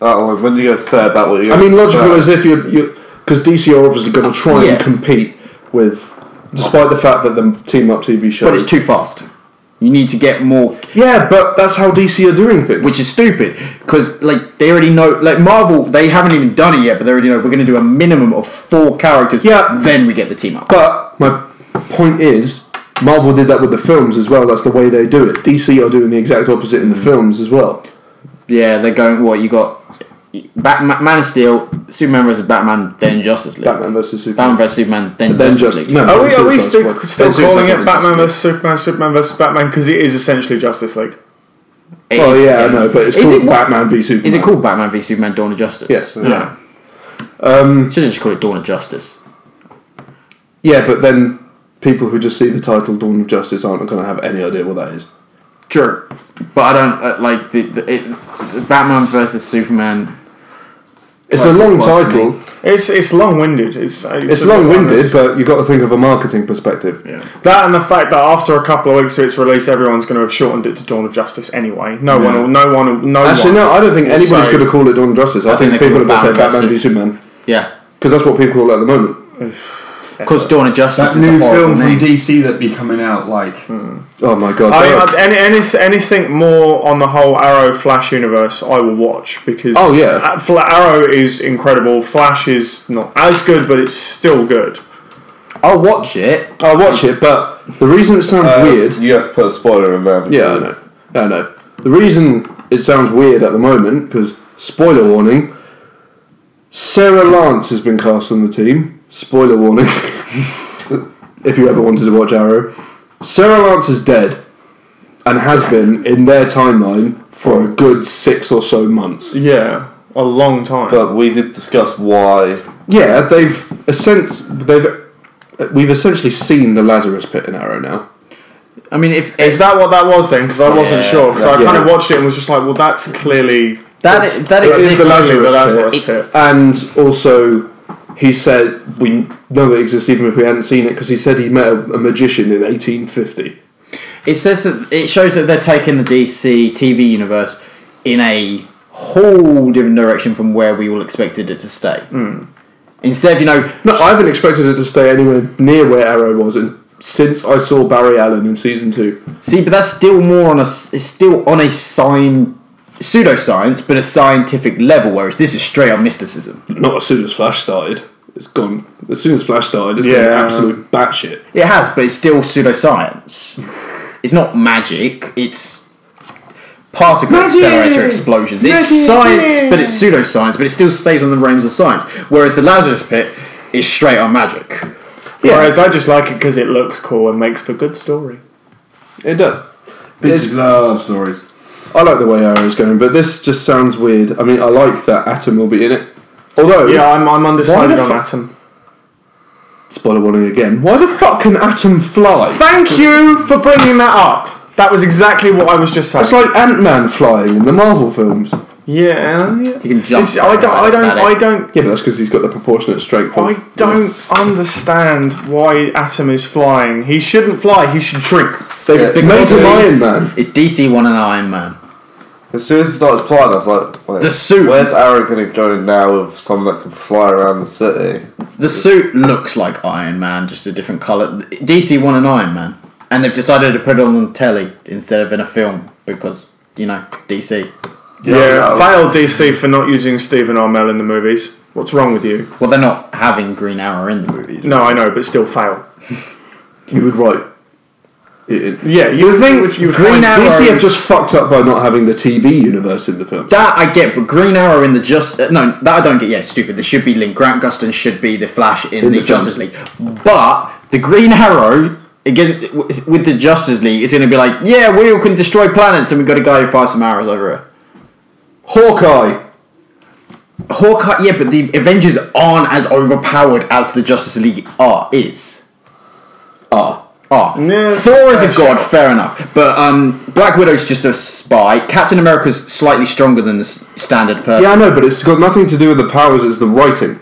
up. when you going to say about what you're I mean, going to logical say? as if you're because DC are obviously going to try Yeah. and compete with, despite the fact that the team-up TV show. But it's too fast. You need to get more, Yeah, but that's how DC are doing things. which is stupid, because like they already know, like Marvel, they haven't even done it yet, but they already know we're going to do a minimum of 4 characters. Yeah. Then we get the team up. But my point is, Marvel did that with the films as well. That's the way they do it. DC are doing the exact opposite in the films as well. Yeah, they're going. What you got? Man of Steel, Superman vs Batman, then Justice League. Batman versus Superman. Batman vs Superman, then Then Justice Justice League. no. Are we Suicide still Squad. still Suicide calling Squad it Batman and vs Superman, Superman vs Batman because it is essentially Justice League? It Oh is- yeah, I know, but it's Is called it what- Batman v Superman. Is it called Batman v Superman: Dawn of Justice? Yeah. Yeah. Should have just called it Dawn of Justice. Yeah, but then people who just see the title Dawn of Justice aren't going to have any idea what that is. True, but I don't like the Batman versus Superman. It's a long watch title. It's long-winded. It's long-winded, but you've got to think of a marketing perspective. Yeah. that and the fact that after a couple of weeks of its release, everyone's going to have shortened it to Dawn of Justice anyway. No one. Actually, no, I don't think anybody's say- going to call it Dawn of Justice. I think they people are call going to it say Batman Batman v versus- Superman. Yeah. Because that's what people call it at the moment. Because Dawn of Justice That is a new horrible film from name. DC that be coming out, like... Oh my god. Anything more on the whole Arrow Flash universe, I will watch because Oh, yeah. Arrow is incredible. Flash is not as good, but it's still good. I'll watch it. I'll watch it, but the reason it sounds weird... You have to put a spoiler in there. Yeah, I know. The reason it sounds weird at the moment, because, spoiler warning, Sarah Lance has been cast on the team. Spoiler warning. If you ever wanted to watch Arrow. Sarah Lance is dead. And has been, in their timeline, for a good 6 or so months. Yeah, a long time. But we did discuss why. Yeah, we've essentially seen the Lazarus Pit in Arrow now. I mean, if Is that what that was then? Because I wasn't sure. Because I Yeah. kind of watched it and was just like, well, that's clearly... that it is exists, the Lazarus It- Pit. And also, he said, we know it exists even if we hadn't seen it, because he said he met a magician in 1850. It says that it shows that they're taking the DC TV universe in a whole different direction from where we all expected it to stay. Instead, No, I haven't expected it to stay anywhere near where Arrow was since I saw Barry Allen in season 2. see, but that's still more on it's still on a pseudoscience, but a scientific level, whereas this is straight up mysticism. Not as soon as Flash started. It's gone. As soon as Flash started, it's gone Yeah. absolute batshit. It has, but it's still pseudoscience. It's not magic, it's particle accelerator explosions. It's science, but it's pseudoscience, but it still stays on the realms of science. Whereas the Lazarus Pit is straight on magic. Whereas I just like it because it looks cool and makes for good story. It does. Bitches love stories. I like the way Arrow's going, but this just sounds weird. I mean, I like that Atom will be in it. Although... Yeah, I'm undecided Why on the Atom. Spoiler warning again. Why the fuck can Atom fly? Thank you for bringing that up. That was exactly what I was just saying. It's like Ant-Man flying in the Marvel films. Yeah. You can jump. It's- I don't. Yeah, but that's because he's got the proportionate strength. I don't understand why Atom is flying. He shouldn't fly. He should shrink. They've It's made because him Iron it's- Man. It's DC One and Iron Man. As soon as he started flying, I was like, wait, The suit. Where's Arrow going to go now with someone that can fly around the city? The suit looks like Iron Man, just a different colour. DC One and Iron Man, and they've decided to put it on telly instead of in a film because DC. Yeah, failed DC for not using Stephen Amell in the movies. What's wrong with you? Well, they're not having Green Arrow in the movies. No, I know, but still fail. You would write it. Yeah, you The thing, would Green find Arrow, DC have is- just fucked up by not having the TV universe in the film. That I get, but Green Arrow in the that I don't get. Yeah, stupid. There should be Link. Grant Gustin should be the Flash in the the Justice films. League. But the Green Arrow again with the Justice League is going to be like, yeah, we all can destroy planets, and we've got a guy who fires some arrows over it. Hawkeye. Yeah, but the Avengers aren't as overpowered as the Justice League is. Yeah, Thor is a fair god, shout. fair enough. But Black Widow's just a spy. Captain America's slightly stronger than the standard person. Yeah, I know, but it's got nothing to do with the powers. It's the writing.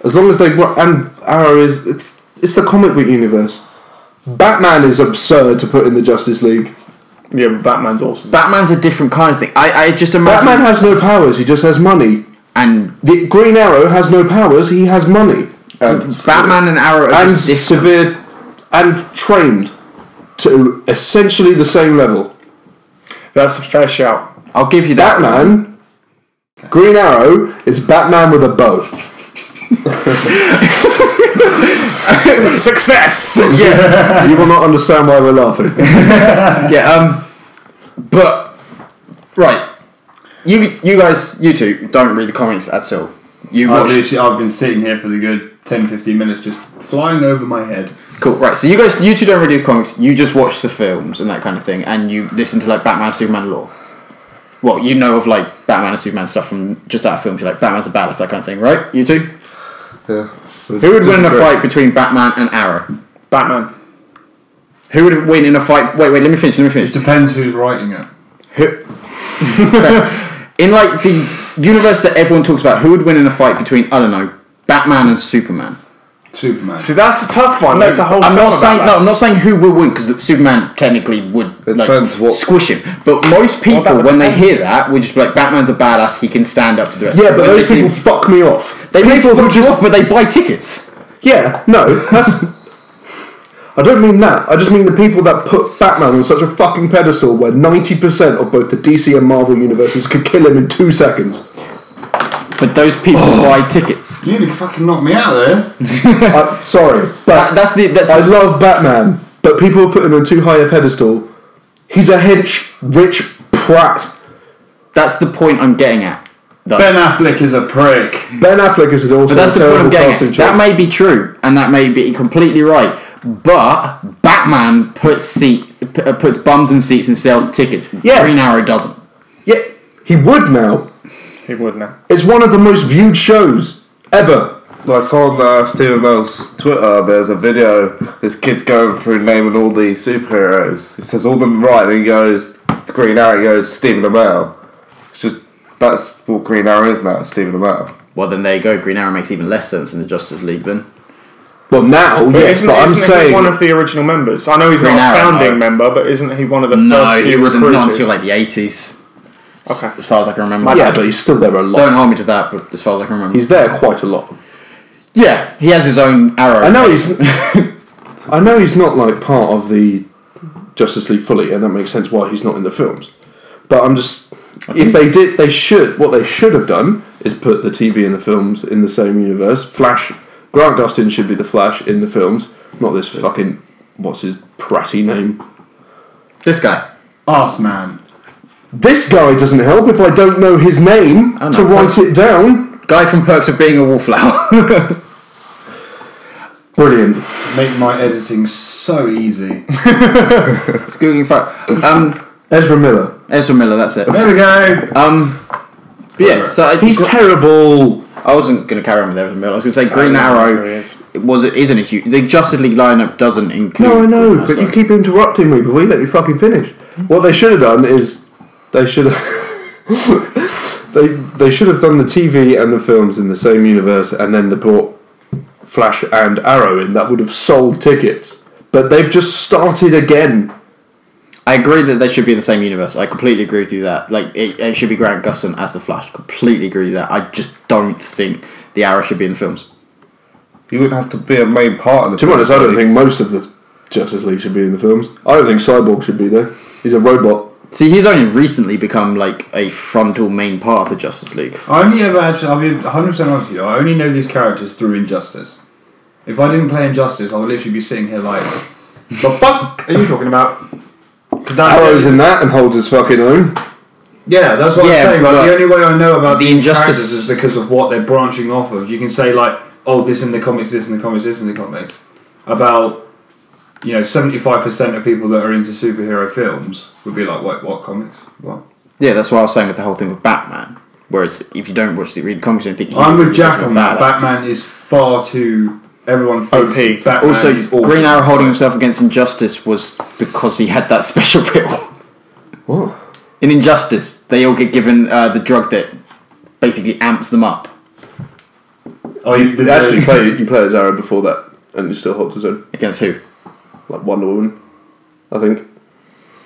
As long as they and Arrow is it's the comic book universe. Batman is absurd to put in the Justice League. Yeah, but Batman's awesome. Batman's a different kind of thing. I just imagine Batman has no powers. He just has money. and The Green Arrow has no powers. He has money Batman and Arrow are and just different. severe and trained to essentially the same level. That's a fair shout. I'll give you that. Batman, Green Arrow is Batman with a bow. Success! Yeah, You will not understand why we're laughing. yeah. But right, you guys, you two don't read the comics at all. I've been sitting here for the good 10-15 minutes just flying over my head. Cool, right, so you two don't read the comics, you just watch the films and that kind of thing, and you listen to like Batman, Superman lore. Well, you know of like Batman and Superman stuff from just out of films, you're like, Batman's a badass, that kind of thing, right? You two? Yeah. Who would win in a fight between Batman and Arrow? Batman. Who would win in a fight? Wait, let me finish. It depends who's writing it. Who? In like the universe that everyone talks about, who would win in a fight between, I don't know, Batman and Superman? Superman. See, that's a tough one. That's a whole. I'm film not saying about that. I'm not saying who will win because Superman technically would It like, depends what- squish him. But most people, about when the- they hear that, would just be like, "Batman's a badass. He can stand up to the rest." Yeah, but When those they people see- fuck me off. they may people who fuck you just off, but they buy tickets. yeah, no, that's. I don't mean that. I just mean the people that put Batman on such a fucking pedestal where 90% of both the DC and Marvel universes could kill him in 2 seconds. But those people buy tickets. You nearly fucking knocked me out there. Sorry, but That's I love Batman, but people have put him on too high a pedestal. He's a hench, rich prat. That's the point I'm getting at. though. Ben Affleck is a prick. Ben Affleck is also But that's a the point I'm terrible getting casting at. choice. That may be true, and that may be completely right. But Batman puts bums in seats and sells tickets. Yeah. Green Arrow doesn't. Yeah, he would now. He would now. It's one of the most viewed shows ever. Like on Stephen Amell's Twitter, there's a video. This kid's going through naming all the superheroes. He says all them right, then he goes Green Arrow. He goes Stephen Amell. It's just that's what Green Arrow is now. Stephen Amell. Well, then there you go. Green Arrow makes even less sense in the Justice League then. Well, now, yes, but I'm isn't saying he one of the original members? I know he's Green not a Arrow, founding no. member, but isn't he one of the No, first he few wasn't not recruiters? until like the 80s. Okay. As far as I can remember. yeah, but he's still there a lot. Don't hold me to that, but as far as I can remember. He's there quite a lot. Yeah, he has his own Arrow. I know he's. I know he's not like part of the Justice League fully, and that makes sense why he's not in the films. But I'm just. If they did, they should. What they should have done is put the TV and the films in the same universe. Flash. Grant Gustin should be the Flash in the films, not this fucking what's his pratty name. This guy. Arse man. This guy doesn't help if I don't know his name Oh, no, to write it down. Guy from Perks of Being a Wallflower. Brilliant. Make my editing so easy. It's Googling Ezra Miller. Ezra Miller, that's it. There we go. But yeah, so He's terrible. I wasn't going to carry on with Ezra Miller. I was going to say Green There Arrow he is. isn't a huge. The Justice League lineup doesn't include. No, I know, but Sorry. you keep interrupting me before you let me fucking finish. What they should have done is they should have they should have done the TV and the films in the same universe, and then they brought Flash and Arrow in. That would have sold tickets. But they've just started again. I agree that they should be in the same universe. I completely agree with you that. Like it should be Grant Gustin as the Flash. Completely agree with that. I just don't think the Arrow should be in the films. He wouldn't have to be a main part of the. To be honest, I don't think most of the Justice League should be in the films. I don't think Cyborg should be there. He's a robot. See, he's only recently become like a frontal main part of the Justice League. I only ever actually, I'll be 100% honest with you, I only know these characters through Injustice. If I didn't play Injustice, I would literally be sitting here like, the fuck are you talking about? 'Cause that's Arrow's in that and holds his fucking own. Yeah, that's what Yeah, I'm saying. Like, but the only way I know about the these Injustice- characters is because of what they're branching off of. You can say like, oh, this in the comics, this in the comics, this in the comics. About 75% of people that are into superhero films would be like, wait, what comics? What? Yeah, that's what I was saying with the whole thing with Batman. Whereas if you don't read the comics, you don't think I'm he's with Jack a on that. badass. Batman is far too. Everyone thinks OP. Batman Also, is awful. Green Arrow holding himself against Injustice was because he had that special pill. What? In Injustice, they all get given the drug that basically amps them up. Oh, you You play as Arrow before that, and he still holds his own. Against who? Like Wonder Woman, I think.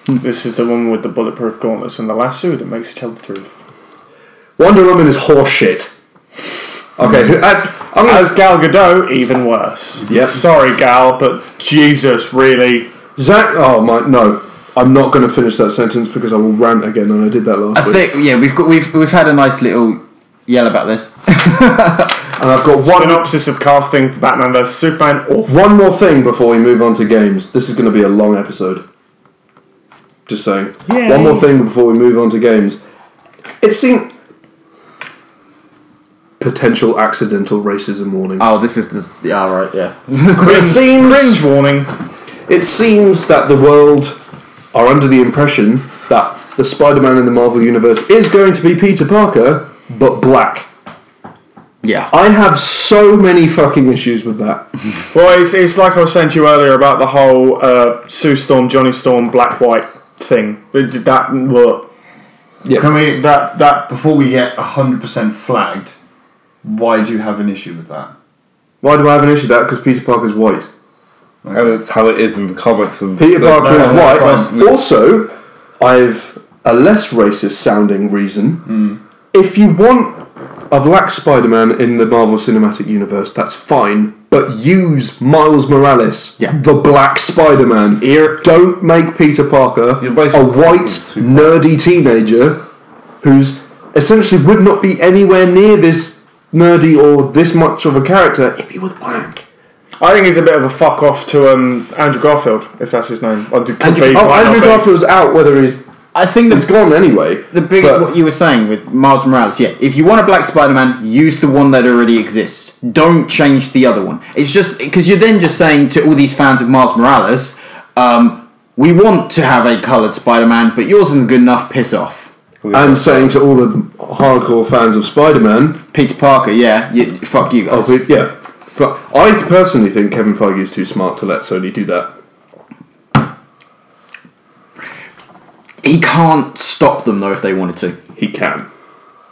This is the one with the bulletproof gauntlets and the lasso that makes you tell the truth. Wonder Woman is horseshit. Okay, I'm gonna As Gal Gadot, even worse. Yep. Sorry, Gal, but Jesus, really? Zach. Oh my no! I'm not going to finish that sentence because I will rant again, and I did that last I week. think we've had a nice little yell about this. And I've got Synopsis of casting for Batman vs Superman. Awful. one more thing before we move on to games. This is going to be a long episode. Just saying. Yay. One more thing before we move on to games. It seemed potential accidental racism warning. Oh, this is the right, yeah. It seems Cringe warning. It seems that the world are under the impression that the Spider-Man in the Marvel Universe is going to be Peter Parker, but black. Yeah. I have so many fucking issues with that. Well, it's like I was saying to you earlier about the whole Sue Storm, Johnny Storm, black-white thing. Yeah. Can we That before we get 100% flagged? Why do you have an issue with that? Why do I have an issue with that? Because Peter Parker's white. And it's how it is in the comics. And Peter Parker is no, white. no. Also, I've a less racist sounding reason. If you want a black Spider-Man in the Marvel Cinematic Universe, that's fine. But use Miles Morales, Yeah. the black Spider-Man. Don't make Peter Parker You're a basically white, too nerdy teenager who's essentially would not be anywhere near this nerdy or this much of a character if he was black. I think he's a bit of a fuck off to Andrew Garfield, if that's his name. Andrew Garfield's out, whether he's gone anyway. The big what you were saying with Miles Morales, yeah. If you want a black Spider-Man, use the one that already exists. Don't change the other one. It's just because you're then just saying to all these fans of Miles Morales, we want to have a coloured Spider-Man, but yours isn't good enough. Piss off. And saying to all the hardcore fans of Spider-Man, Peter Parker, yeah, fuck you guys. yeah. But I personally think Kevin Feige is too smart to let Sony do that. He can't stop them though if they wanted to. He can.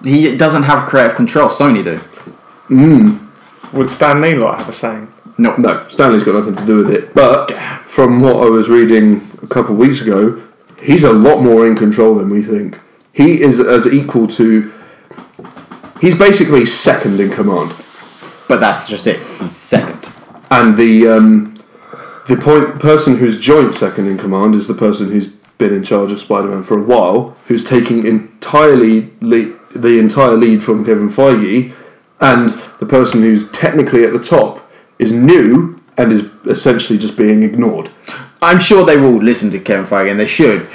He doesn't have creative control. Sony do. Would Stan Lee like have a saying? No. No, Stanley's got nothing to do with it. But from what I was reading a couple of weeks ago, he's a lot more in control than we think. He is as equal to... He's basically second in command. But that's just it. He's second. And the person who's joint second in command is the person who's been in charge of Spider-Man for a while, who's taking the entire lead from Kevin Feige, and the person who's technically at the top is new and is essentially just being ignored. I'm sure they will listen to Kevin Feige, and they should.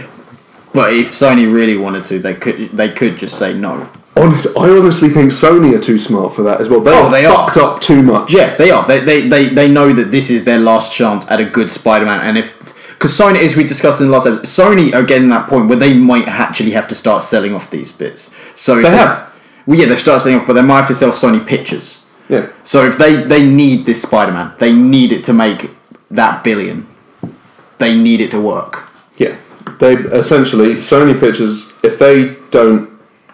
But if Sony really wanted to, they could just say no. I honestly think Sony are too smart for that as well. They fucked up too much. Yeah, they are. They know that this is their last chance at a good Spider-Man, and because Sony, as we discussed in the last episode, Sony are getting that point where they might actually have to start selling off these bits. So they have. Well, yeah, they've started selling off, but they might have to sell Sony pictures. Yeah. So if they need this Spider-Man, they need it to make that billion. They need it to work. Yeah. They essentially, Sony Pictures, if they don't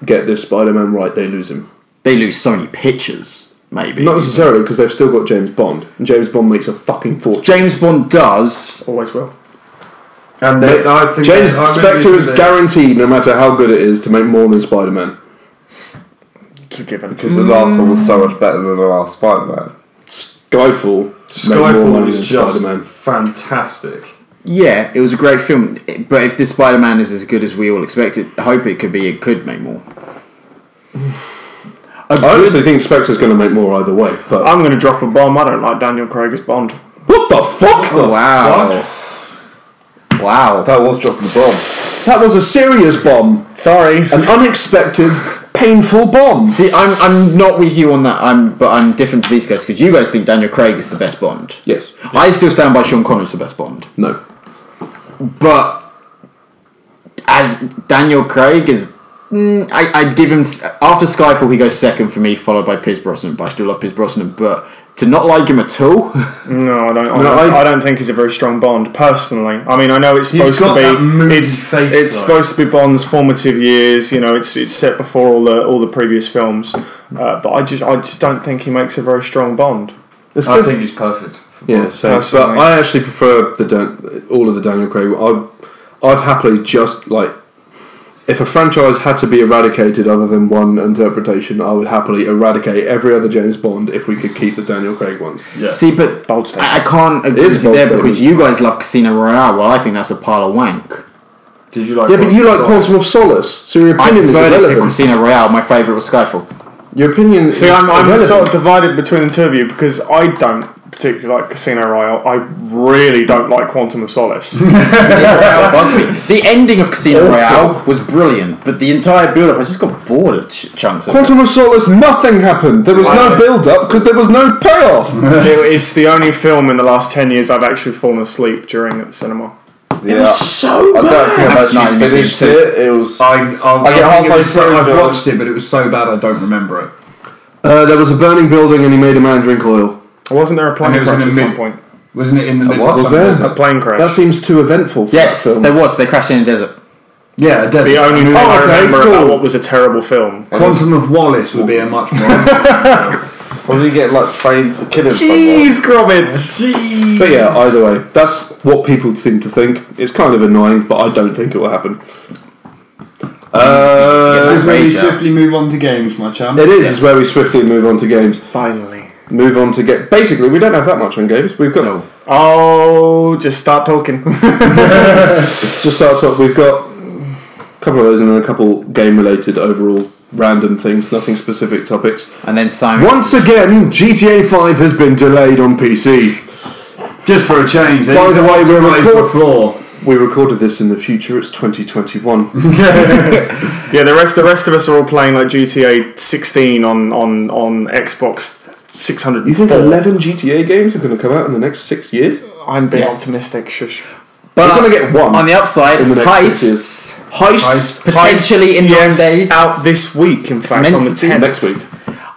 get this Spider-Man right, they lose him. They lose Sony Pictures, maybe. Not necessarily, because they've still got James Bond. And James Bond makes a fucking fortune. James Bond does. Always will. And I think James I remember Spectre you is said- guaranteed, no matter how good it is, to make more than Spider-Man. It's a given. because the last one was so much better than the last Spider-Man. Skyfall made more Skyfall money was than just Spider-Man. fantastic. Yeah, it was a great film. But if this Spider-Man is as good as we all expected, I hope it could be. It could make more. I honestly think Spectre's going to make more either way. But I'm going to drop a bomb. I don't like Daniel Craig as Bond. what the fuck? Oh, wow. Wow. That was dropping the bomb. That was a serious bomb. Sorry. An unexpected, painful bomb. See, I'm not with you on that. But I'm different to these guys because you guys think Daniel Craig is the best Bond. Yes. I still stand by Sean Connery's the best Bond. No. But as Daniel Craig is, I'd give him after Skyfall he goes second for me, followed by Pierce Brosnan. But I still love Pierce Brosnan. But to not like him at all, No, I don't think he's a very strong Bond, personally. I mean, I know it's supposed to got that be moody it's face, it's though. supposed to be Bond's formative years. You know, it's set before all the previous films. But I just don't think he makes a very strong Bond. I think he's perfect. Yeah, so Personally. but I actually prefer all of the Daniel Craig. I'd happily just like if a franchise had to be eradicated other than one interpretation, I would happily eradicate every other James Bond if we could keep the Daniel Craig ones. Yeah. see, but Bold statement. I can't agree is a with you bold there statement. because you guys love Casino Royale. Well, I think that's a pile of wank. Did you like? Yeah, but you like Quantum Quantum of Solace, so your I opinion is preferred it to irrelevant. Casino Royale. My favourite was Skyfall. Your opinion See, is I'm irrelevant. sort of divided between the two of you because I don't particularly like Casino Royale. I really don't like Quantum of Solace. Casino Royale bugged me. The ending of Casino Royale was brilliant, but the entire build-up, I just got bored at chunks of it. Quantum of Solace, nothing happened. There was no build-up because there was no payoff. It's the only film in the last 10 years I've actually fallen asleep during at the cinema. Yeah. So I don't think I've No, actually you've finished seen it. It was. I get think halfway it was so, through I've the- watched it, but it was so bad I don't remember it. there was a burning building and he made a man drink oil. Wasn't there a plane And it was crash in at the some mid- point? Wasn't it in the middle? what? of Was something? there? A plane crash. That seems too eventful for Yes, that film. there was. They crashed in a desert. Yeah, a desert. The only thing I okay, remember cool. about what was a terrible film. Quantum of Wallace would be a much more. Or did he get like framed for killing Jeez, Gromit! But yeah, either way, that's what people seem to think. It's kind of annoying, but I don't think it will happen. This is where we Rage out. swiftly move on to games, my champ. It is where we swiftly move on to games. Finally. Move on to get. Basically, we don't have that much on games. We've got No. Oh, just start talking. just start off. We've got a couple of those, and then a couple game-related overall random things, nothing specific topics. And then Simon. Once again, GTA 5 has been delayed on PC. Just for a change. By the way, before. we recorded this in the future. It's 2021. Yeah, the rest of us are all playing like GTA 16 on Xbox 604. You think 11 GTA games are going to come out in the next 6 years? I'm being Yes. optimistic. Shush. But We're gonna get one on the upside, in the next 6 years. heists Heists potentially in 9 days. Out this week, in fact, meant on the to be 10th. next week.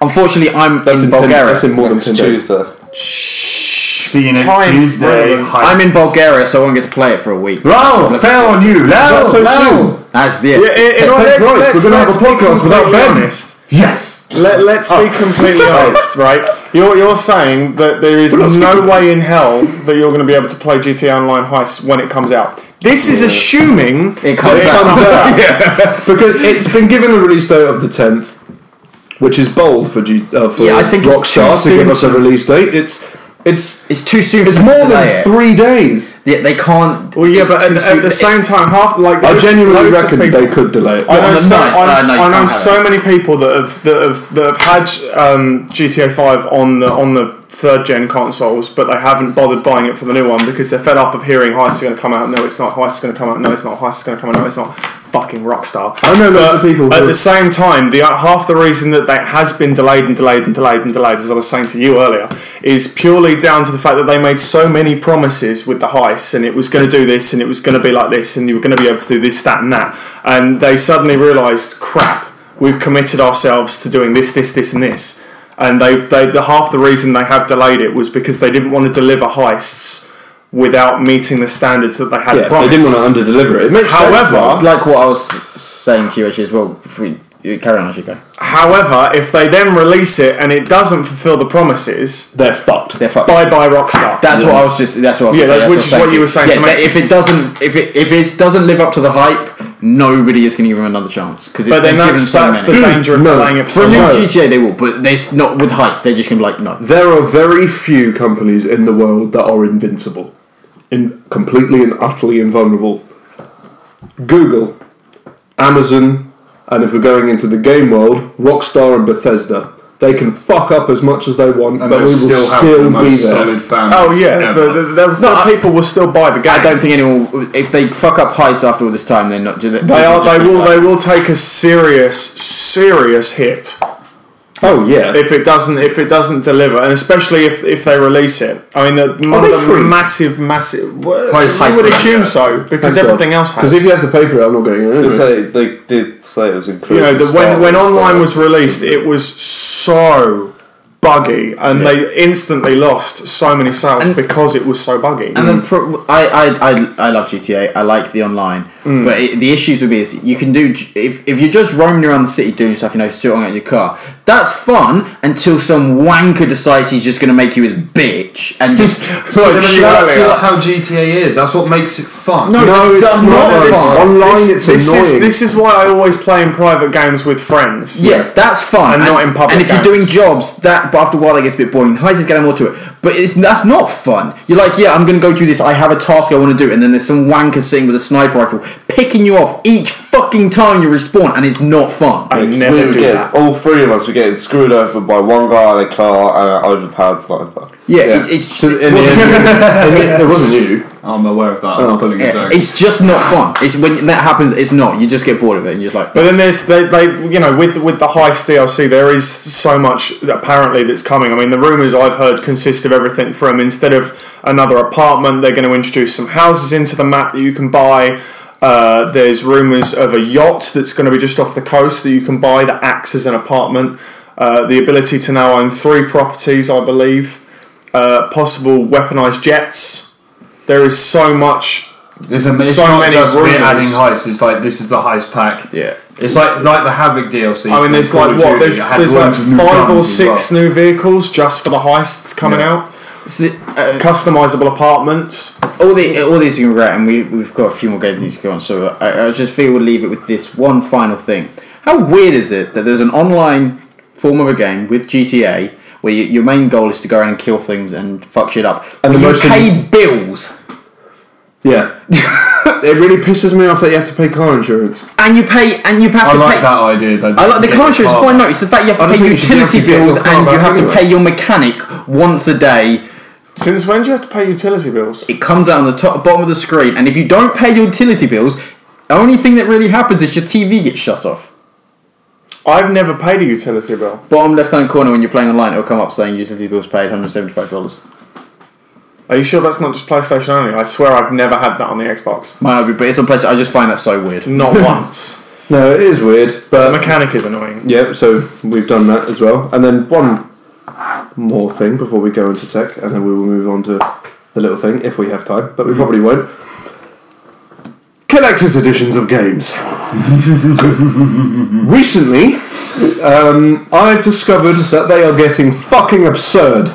Unfortunately, I'm That's in in 10, Bulgaria. that's in more than 10 days. Tuesday. See you next Time Tuesday. relevance. I'm in Bulgaria, so I won't get to play it for a week. Wow, fair on you. Now, so soon? That's the Yeah, Thank Christ, we're gonna have a podcast without Ben. Honest. Yes. Let's be completely honest, right? You're saying that there is no way in hell that you're going to be able to play GTA Online Heists when it comes out. This is assuming It comes that out. Because it's been given a release date of the 10th, which is bold for Yeah, I think it's Rockstar too to give soon us a release date. It's too soon. It's for them more to delay than it. 3 days. Yeah, they can't. Well, yeah, it's but too at soon. the same time, I there's genuinely loads of reckon people- they could delay it. I know, on the so, ninth. I, No, you I know can't have so many people that have had GTA 5 on the third gen consoles, but they haven't bothered buying it for the new one because they're fed up of hearing Heist is going to come out. No, it's not. Heist is going to come out. No, it's not. Heist is going to come out. No, it's not. Fucking Rockstar. I know lots of people At who- the same time, half the reason that has been delayed, as I was saying to you earlier, is purely down to the fact that they made so many promises with the heists, and it was going to do this, and it was going to be like this, and you were going to be able to do this, that, and that, and they suddenly realised, crap, we've committed ourselves to doing this, and this, and the half the reason they have delayed it was because they didn't want to deliver heists without meeting the standards that they had Yeah, promised. they didn't want to under-deliver it. It makes However, sense. It's like what I was saying to you actually as well. If we carry on, as you go. However, if they then release it and it doesn't fulfil the promises, They're fucked. They're fucked. bye Rockstar. That's what I was just. That's what I was. Yeah, gonna say, that's- which is I was what you were saying Yeah, to me. that if it doesn't live up to the hype, nobody is going to give them another chance because But then that's the danger of No. delaying it for For a so new long. GTA, they will, but there's not with heists. They're just going to be like, no. There are very few companies in the world that are invincible. Completely and utterly invulnerable. Google, Amazon, and if we're going into the game world, Rockstar and Bethesda. They can fuck up as much as they want, And but we they'll will have still the be most there. solid fans. Oh yeah, ever. the people will still buy the game. I don't think anyone. If they fuck up heists after all this time, they're not. They will take a serious hit Oh yeah. if it doesn't deliver, and especially if they release it. I mean, one they of the free? massive. Heist You would free, assume yeah. so because Thank everything God. else has. Because if you have to pay for it, I'm not getting it anyway. They did say it was You included. know, at the start, when so- online was released, it was so buggy, and they instantly lost so many sales because it was so buggy. And then I love GTA. I like the online, but the issues would be is you can do if you're just roaming around the city doing stuff, sitting on your car. That's fun until some wanker decides he's just going to make you his bitch and just That's how GTA is. That's what makes it fun. No, it's That's not. not It's fun. online, it's annoying. This is why I always play in private games with friends. Yeah, that's fun. And not in public And if you're doing games. jobs, but after a while that gets a bit boring. Heists is getting more to it. But that's not fun. You're like, yeah, I'm going to go do this. I have a task I want to do. And then there's some wanker sitting with a sniper rifle picking you off each fucking time you respawn. And it's not fun. I We never were do getting, that. all three of us were getting screwed over by one guy in a car and an overpowered sniper. Yeah, it's So in the end, it wasn't you. I'm aware of that. I was pulling it yeah, down. it's just not fun. It's when that happens, it's not. You just get bored of it and you're just like, But then there's with the Heist DLC, there is so much apparently that's coming. I mean, the rumours I've heard consist of everything from instead of another apartment, they're going to introduce some houses into the map that you can buy. There's rumours of a yacht that's going to be just off the coast that you can buy that acts as an apartment. The ability to now own 3 properties, I believe. Possible weaponised jets. There is so much It's so not many just rumours. we're adding heists. It's like this is the heist pack. Yeah. It's like the Havoc DLC. I mean, there's from Call like of what? Duty. There's It had like loads of new 5 or guns as well. 6 new vehicles just for the heists coming Yeah. out. Customizable apartments. All these are great, and we've got a few more games to go on. So I just feel we'll leave it with this one final thing. How weird is it that there's an online form of a game with GTA where your main goal is to go around and kill things and fuck shit up, And and the you most pay bills Yeah. It really pisses me off that you have to pay car insurance. and you have I to like pay. that idea. I like the car insurance. Fine, no, it's the fact you have I to just pay think you should utility have to get bills your car and you back have to anyway. pay your mechanic once a day. Since when do you have to pay utility bills? It comes out on the bottom of the screen, and if you don't pay your utility bills, the only thing that really happens is your TV gets shut off. I've never paid a utility bill. Bottom left-hand corner when you're playing online, it'll come up saying utility bills paid $175. Are you sure that's not just PlayStation only? I swear I've never had that on the Xbox. Might not be, but it's on PlayStation. I just find that so weird. Not once. No, it is weird, The but mechanic is annoying. yeah. So we've done that as well, and then one more thing before we go into tech, and then we will move on to the little thing if we have time, but we probably won't. Collector's editions of games. Recently, I've discovered that they are getting fucking absurd.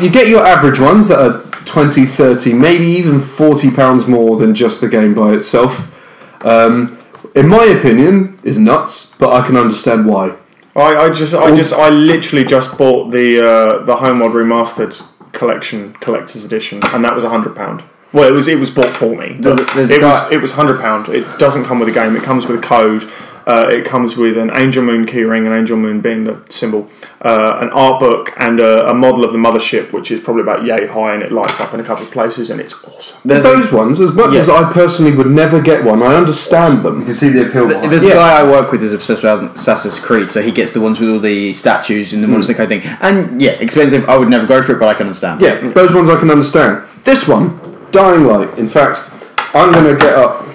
You get your average ones that are 20, 30, maybe even £40 more than just the game by itself. In my opinion, is nuts, but I can understand why. I literally just bought the Homeward Remastered collector's edition, and that was £100. Well, it was bought for me. There's a It guy- was £100. It doesn't come with a game. It comes with a code. It comes with an Angel Moon keyring, an Angel Moon being the symbol, an art book, and a model of the mothership, which is probably about yay high, and it lights up in a couple of places, and it's awesome. Those ones, as much as I personally would never get one, I understand You them. can see the appeal. behind There's it. a guy I work with who's obsessed with Assassin's Creed, so he gets the ones with all the statues and the monster kind of thing. And yeah, expensive. I would never go for it, but I can understand. Yeah, those ones I can understand. This one, Dying Light. In fact, I'm going to get up.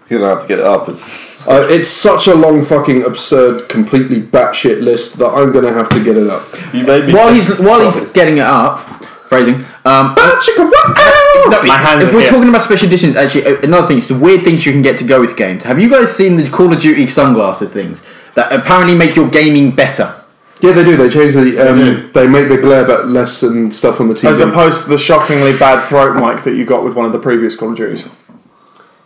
You're gonna have to get it up. It's such a long, fucking absurd, completely batshit list that I'm going to have to get it up. You made me. While he's getting it up, phrasing. No, My hands if are we're here. talking about special editions, actually, another thing is the weird things you can get to go with games. Have you guys seen the Call of Duty sunglasses things that apparently make your gaming better? Yeah, they do. They change the. They make the glare back less and stuff on the TV. As opposed to the shockingly bad throat mic that you got with one of the previous Call of Duties.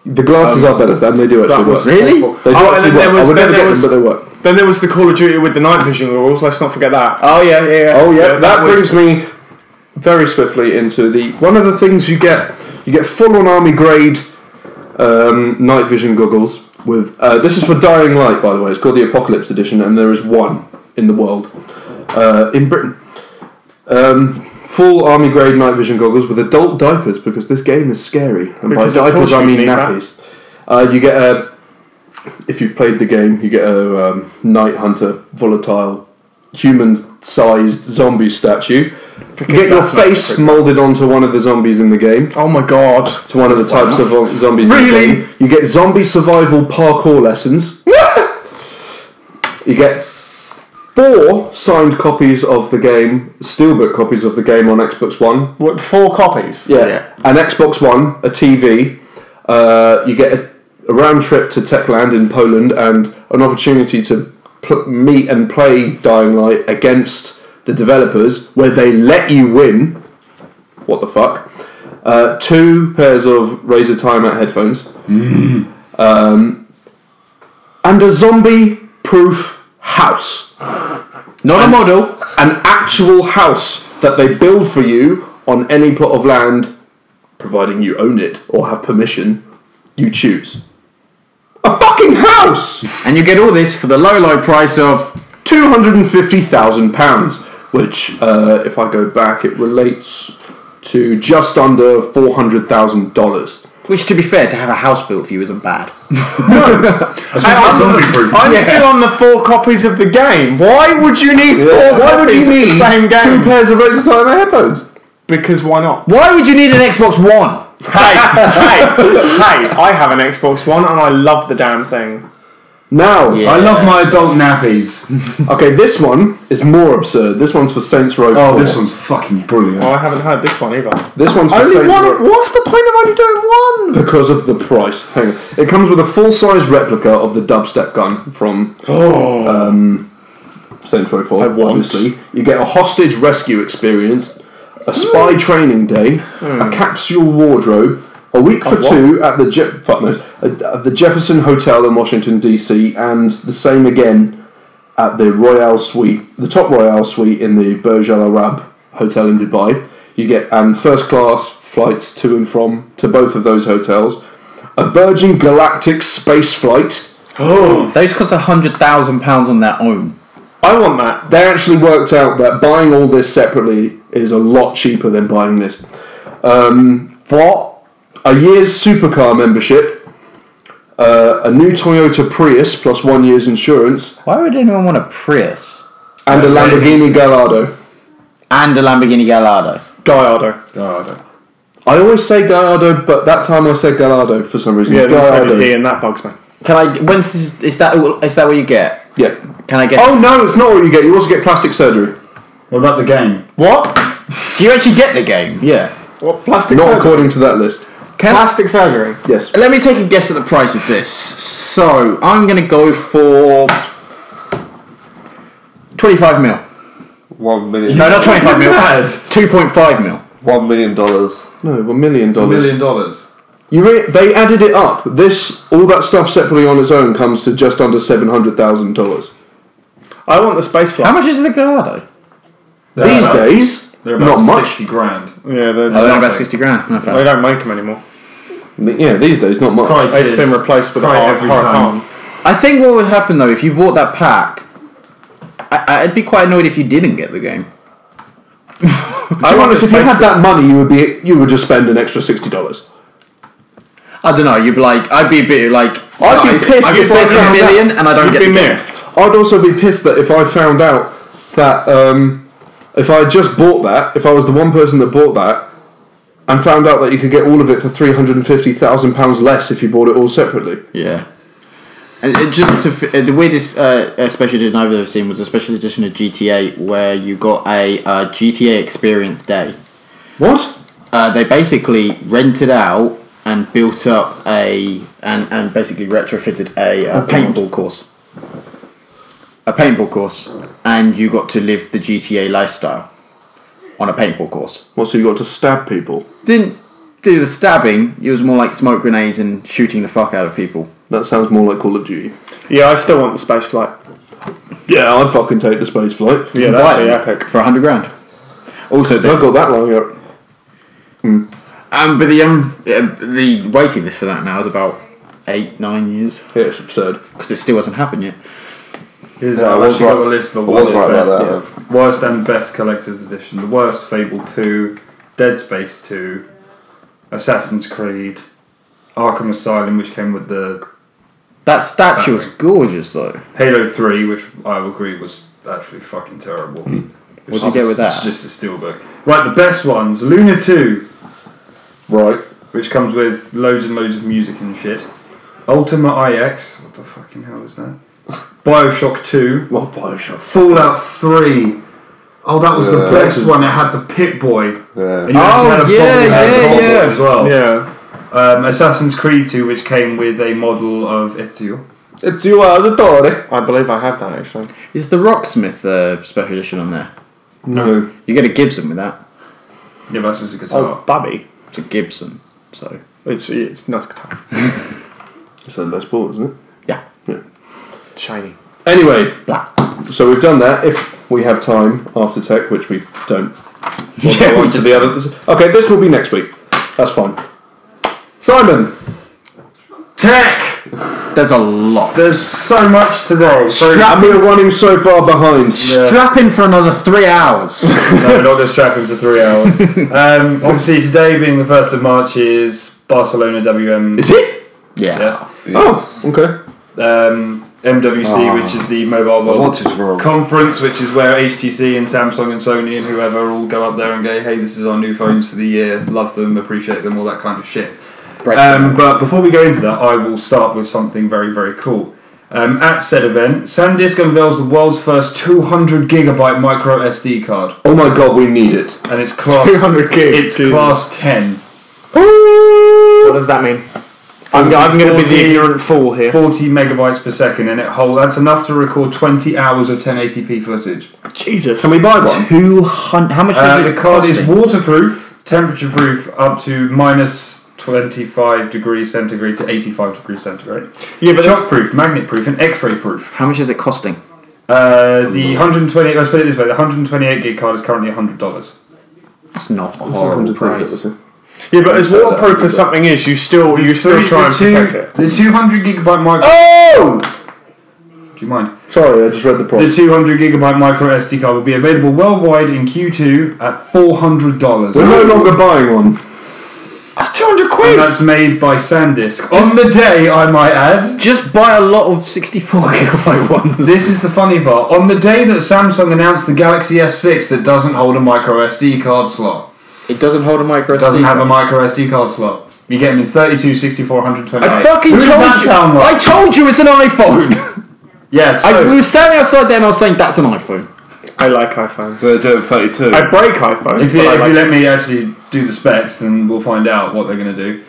The glasses are better, and they do actually That was work. Really? awful. They do Oh, and actually then work. there was, I would then never there get was, them, but they work. then there was the Call of Duty with the night vision goggles. Let's not forget that. Oh yeah. Oh yeah, Yeah, that was- brings me very swiftly into the one of the things you get. You get full-on army grade night vision goggles with. This is for Dying Light, by the way. It's called the Apocalypse Edition, and there is one in the world, in Britain. Full army grade night vision goggles with adult diapers because this game is scary, and Because by of course diapers I you mean need that. nappies. You get a. If you've played the game, you get a Night Hunter volatile human-sized zombie statue. You get your that's not face pretty. moulded onto one of the zombies in the game. Oh my god. To one of the types of zombies in the Really? game. You get zombie survival parkour lessons. You get 4 signed copies of the game, steelbook copies of the game on Xbox One. What, 4 copies? Yeah. An Xbox One, a TV. You get a round trip to Techland in Poland and an opportunity to meet and play Dying Light against the developers, where they let you win. What the fuck? 2 pairs of Razer Timeout headphones. And a zombie-proof house. Not a model. An actual house that they build for you on any plot of land, providing you own it or have permission, you choose. A fucking house! And you get all this for the low price of. £250,000, which, if I go back, it relates to just under $400,000. Which, to be fair, to have a house built for you isn't bad. I'm still on the 4 copies of the game. Why would you need 4 Why would copies you of need the same 2 game? pairs of Razer Timeout headphones? Because why not? Why would you need an Xbox One? Hey, I have an Xbox One and I love the damn thing. Now, Yeah. I love my adult nappies. okay, this one is more absurd. This one's for Saints Row 4. Oh, this one's fucking brilliant. Oh, I haven't heard this one either. This one's for Only Saints one. Row. What's the point of only doing one? Because of the price. Hang on. It comes with a full-size replica of the dubstep gun from Saints Row 4, I want. obviously. You get a hostage rescue experience, a spy training day, a capsule wardrobe, a week for two at the at the Jefferson Hotel in Washington, D.C., and the same again at the Royale Suite, the top Royale Suite in the Burj Al Arab Hotel in Dubai. You get first-class flights to and from to both of those hotels, a Virgin Galactic space flight. Those cost £100,000 on their own. I want that. They actually worked out that buying all this separately is a lot cheaper than buying this. What? A year's supercar membership, a new Toyota Prius plus 1 year's insurance, Why would anyone want a Prius? and a Lamborghini Gallardo. And a Lamborghini Gallardo. Gallardo. I always say Gallardo, but that time I said Gallardo for some reason. Yeah, that's Gallardo. he, and that bugs me. Can I? When's this, is that what you get? Yeah. Can I get? Oh no, it's not what you get. You also get plastic surgery. What about the game? What? Do you actually get the game? Yeah. What plastic Not surgery? according to that list. Plastic surgery. Yes. Let me take a guess at the price of this. So I'm gonna go for 25 mil. 1 million. No, not 25 mil. Mad. 2.5 mil. $1 million. No, $1 million. $1 million. They added it up. All that stuff separately on its own comes to just under $700,000. I want the space flight. How much is the Gallardo? These days, They're about not much. 60 grand. Yeah, Oh, they're about 60 grand. No, fair. they don't make them anymore. Yeah, these days, not much. Quite. It's been replaced with a Right, every Huracan. I think what would happen though if you bought that pack, I'd be quite annoyed if you didn't get the game. To be honest, if you had that money, you would just spend an extra $60. I don't know. You'd be like, I'd be a bit like, I'd be guys, pissed I if I spent a found million out. and I don't You'd get be the game. miffed. I'd also be pissed that if I found out that if I had just bought that, if I was the one person that bought that, and found out that you could get all of it for £350,000 less if you bought it all separately. Yeah. And it just the weirdest special edition I've ever seen was a special edition of GTA where you got a GTA Experience Day. What? They basically rented out and built up and basically retrofitted a paintball course. A paintball course, and you got to live the GTA lifestyle on a paintball course. What, so you got to stab people? Didn't do the stabbing. It was more like smoke grenades and shooting the fuck out of people. That sounds more like Call of Duty. Yeah, I still want the space flight. Yeah, I'd fucking take the space flight. Yeah, Buy that'd be them epic. for $100,000. Also, I've got that lying up. but the waiting list for that now is about 8-9 years Yeah, it's absurd. because it still hasn't happened yet. Here's Yeah, I I've was actually right- got a list of I was worst, right about best, that. worst and best collector's edition. The worst Fable 2, Dead Space 2, Assassin's Creed, Arkham Asylum, which came with the That statue was gorgeous though. Halo 3, which I will agree was actually fucking terrible. What'd you get with that? It's just a steelbook. Right, the best ones. Luna 2, Right. which comes with loads and loads of music and shit. Ultima IX, what the fucking hell is that? Bioshock 2. What Bioshock? Fallout 3. Oh, that was the Yeah. best one. It had the Pip-Boy. Yeah. And you actually had a bobblehead Pip-Boy as well. Yeah. Assassin's Creed 2, which came with a model of Ezio. It's you are the daughter. I believe I have that actually. Is the Rocksmith special edition on there? No. You get a Gibson with that. Yeah, but that's just a guitar. Oh, Bubby. It's a Gibson, so It's not guitar. It's a Les Paul, isn't it? yeah. Shiny. Anyway, Black. so we've done that. If we have time after tech, which we don't. We'll Yeah, go we on to just- the other. Okay, this will be next week. That's fine. Simon. Tech! There's a lot. There's so much today. And we're running so far behind. Strap in for another 3 hours. No, we're not going to strap him for 3 hours. Obviously, today being the 1st of March is Barcelona WM. Is it? Yeah. Yes. Oh, okay. MWC, which is the Mobile World What is wrong? Conference, which is where HTC and Samsung and Sony and whoever all go up there and go, hey, this is our new phones for the year, love them, appreciate them, all that kind of shit. Break But before we go into that, I will start with something very, very cool. At said event, SanDisk unveils the world's first 200 gigabyte micro SD card, Oh my god, we need it. and it's class 200 gig. It's Jesus. class 10. What does that mean? I'm going to be the 40 ignorant fool here. 40 megabytes per second, and that's enough to record 20 hours of 1080p footage. Jesus. Can we buy one? 200. How much is it? The card is costing? waterproof, temperature proof up to minus 25 degrees centigrade to 85 degrees centigrade. Yeah, but Shock proof, magnet proof, and X-ray proof. How much is it costing? The 120. Let's put it this way: the 128 gig card is currently $100. That's not a horrible price. yeah, but as waterproof as something is, you still try and protect it. The 200 gigabyte micro. Oh! Do you mind? Sorry, I just read the The price. 200 gigabyte micro SD card will be available worldwide in Q2 at $400. We're no longer buying one. That's 200 And quid. that's made by SanDisk. On the day, I might add. Just buy a lot of 64 gigabyte ones. This is the funny part. On the day that Samsung announced the Galaxy S6 that doesn't hold a micro SD card slot. It doesn't hold a micro SD. Doesn't have a micro SD card slot. You get them in 32, 64, 128. I fucking Who does told that you. sound like? I told you it's an iPhone. Yeah, so We were standing outside there and I was saying that's an iPhone. I like iPhones. They're doing 32. I break iPhones. if you but I like let me actually do the specs, then we'll find out what they're going to do.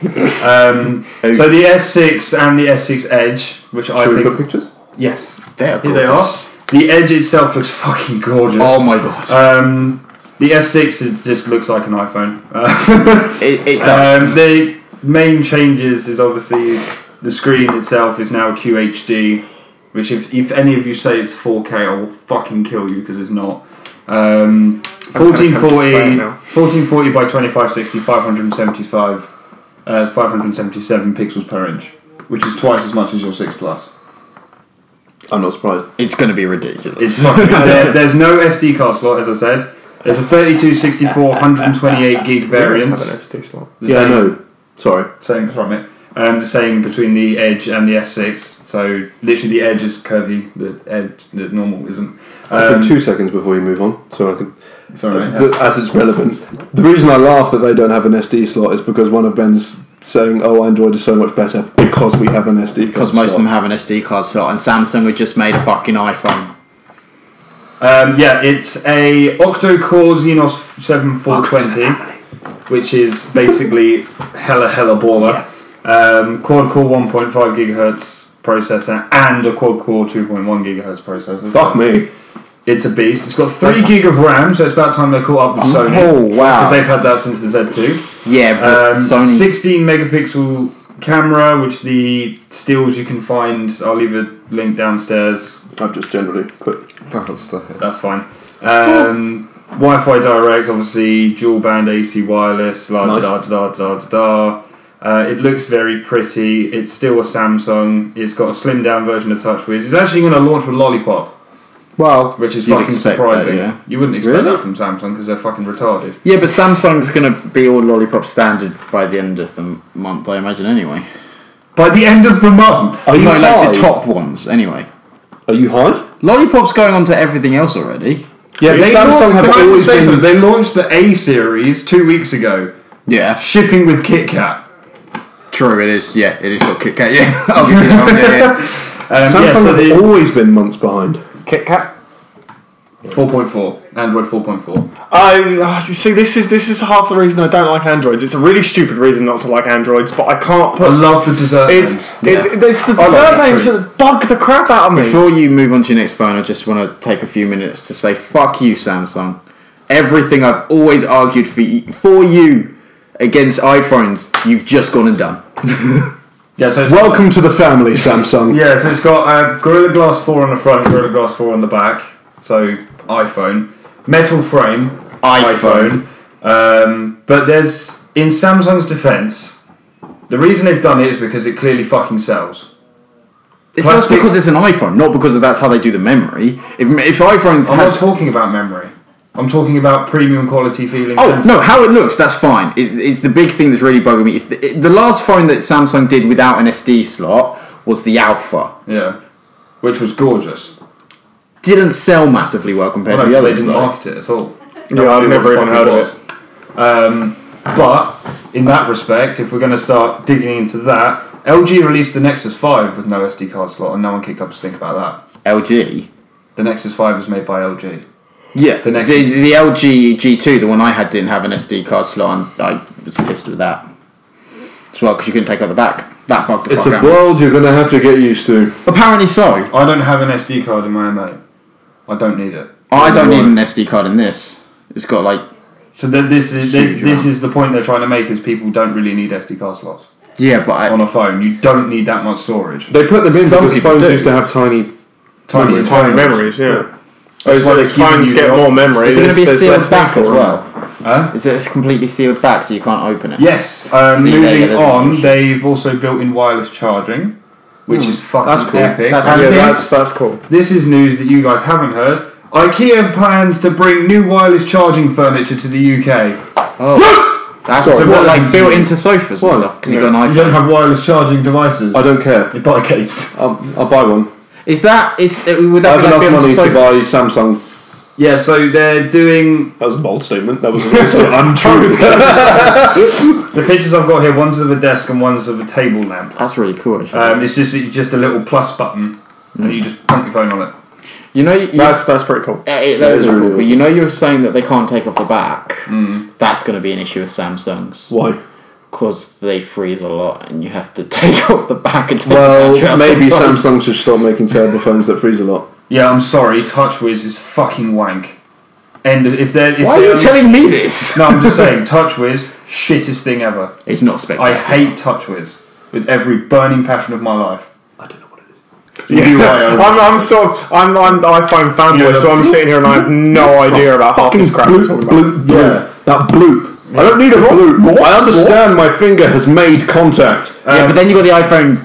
So the S6 and the S6 Edge, which I Should we think... put pictures? Yes, They are here they are. gorgeous. The Edge itself looks fucking gorgeous. Oh my god. The S6 just looks like an iPhone. It does. The main changes is obviously the screen itself is now QHD, which if any of you say it's 4K, I will fucking kill you because it's not. 1440 by 2560, 577 pixels per inch, which is twice as much as your 6 Plus. I'm not surprised. It's going to be ridiculous. It's fucking, there's no SD card slot, as I said. There's a 32, 64, 128 gig variant. Yeah, I know. Sorry. Same, sorry, mate. The same between the Edge and the S6. So literally, the Edge is curvy. The normal isn't. For 2 seconds before you move on, so I can. Sorry, mate. As it's relevant, the reason I laugh that they don't have an SD slot is because one of Ben's saying, "Oh, Android is so much better because we have an SD card." Because most of them have an SD card slot, and Samsung have just made a fucking iPhone. Yeah, it's a octo-core Xenos 7420, which is basically hella baller. Quad-core 1.5 gigahertz processor and a quad-core 2.1 gigahertz processor. Fuck So me. it's a beast. It's got 3 gig of RAM, so it's about time they caught up with Sony. Oh, wow. Because they've had that since the Z2. Yeah, but Sony. 16 megapixel camera, which the stills you can find, I'll leave a link downstairs. I've just generally put. That's fine. Wi-Fi direct, obviously dual band AC wireless. Nice. It looks very pretty. It's still a Samsung. It's got a slimmed down version of TouchWiz. It's actually going to launch with Lollipop, Well, which is you'd fucking expect surprising. that, yeah. You wouldn't expect Really? that from Samsung because they're fucking retarded. Yeah, but Samsung's going to be all Lollipop standard by the end of the month, I imagine, anyway. By the end of the month, Are you No, high? like the top ones, anyway. Are you high? Lollipop's going on to everything else already. Yeah, but Samsung have always been. They launched the A series 2 weeks ago, Yeah, shipping with KitKat. true, it is. Yeah, it is got KitKat, yeah. I'll give you that one, yeah. Samsung so have always been months behind. Kit Kat. 4.4, Android 4.4. You see, this is half the reason I don't like Androids. It's a really stupid reason not to like Androids, but I can't I put. love the dessert. It's names. the dessert that names choice. that bug the crap out of me. Before you move on to your next phone, I just want to take a few minutes to say fuck you, Samsung. Everything I've always argued for you against iPhones, you've just gone and done. Yeah, so it's Welcome to the family, Samsung. Yeah, so it's got Gorilla Glass 4 on the front, Gorilla Glass 4 on the back. So iPhone, metal frame, iPhone. But there's, in Samsung's defense, the reason they've done it is because it clearly fucking sells. It's just Plastic- because it's an iPhone, not because that's how they do the memory. If iPhones I'm had... not talking about memory. I'm talking about premium quality feeling. Oh, sensors. no, how it looks, that's fine. It's the big thing that's really bugging me. It's the last phone that Samsung did without an SD slot was the Alpha. Yeah, which was gorgeous. Didn't sell massively well compared Well, to no, the 'cause they others, didn't though. market it at all. Yeah, I've never even heard of it. But in that respect, if we're going to start digging into that, LG released the Nexus 5 with no SD card slot, and no one kicked up a stink about that. LG. The Nexus 5 was made by LG. Yeah, The Nexus- the LG G2, the one I had, didn't have an SD card slot, and I was pissed with that as well because you couldn't take out the back. That bugged the It's fuck a out of me. world you're going to have to get used to. Apparently so. I don't have an SD card in my M8. I don't need it. I don't need an SD card in this. It's got like So this Huge is the point they're trying to make: is people don't really need SD card slots but on a phone. You don't need that much storage. They put them in Some because people phones do. used to have tiny Tiny memories, yeah. As why they phones keep you get off. more memory, is it going to be there's sealed less back need as for well? Huh? Is it completely sealed back so you can't open it? Yes. See, there you go, Moving there's on, an issue. they've also built in wireless charging, which is fucking That's cool. epic. That's And Yeah, this- that's cool. This is news that you guys haven't heard. IKEA plans to bring new wireless charging furniture to the UK. That's Sorry, what, what like happens built to you? into sofas and Why? stuff because you've got an You don't iPhone. have wireless charging devices. I don't care. You buy a case. I'll buy one. Would that I be have like enough built into money to sofas? buy Samsung. Yeah, so they're doing That was a bold statement. That was also untrue. The pictures I've got here, one's of a desk and one's of a table lamp. That's really cool. Actually. It's just a little plus button, and you just pump your phone on it. You know, That's pretty cool. that That is is cool. really But you know, you were saying that they can't take off the back. Mm. That's going to be an issue with Samsungs Why? because they freeze a lot, and you have to take off the back and take Well, the battery out maybe sometimes. Samsung should stop making terrible phones that freeze a lot. Yeah, I'm sorry, TouchWiz is fucking wank. And if they're Why are you telling me this? No, I'm just saying, TouchWiz, shittest thing ever. It's not I spectacular. hate TouchWiz with every burning passion of my life. I don't know what it is. Yeah. I'm iPhone fanboy, so I'm sitting here and I have no idea about half this crap we're talking about. bloop, bloop. That bloop. I don't need a bloop. I understand my finger has made contact. Yeah, but then you got the iPhone.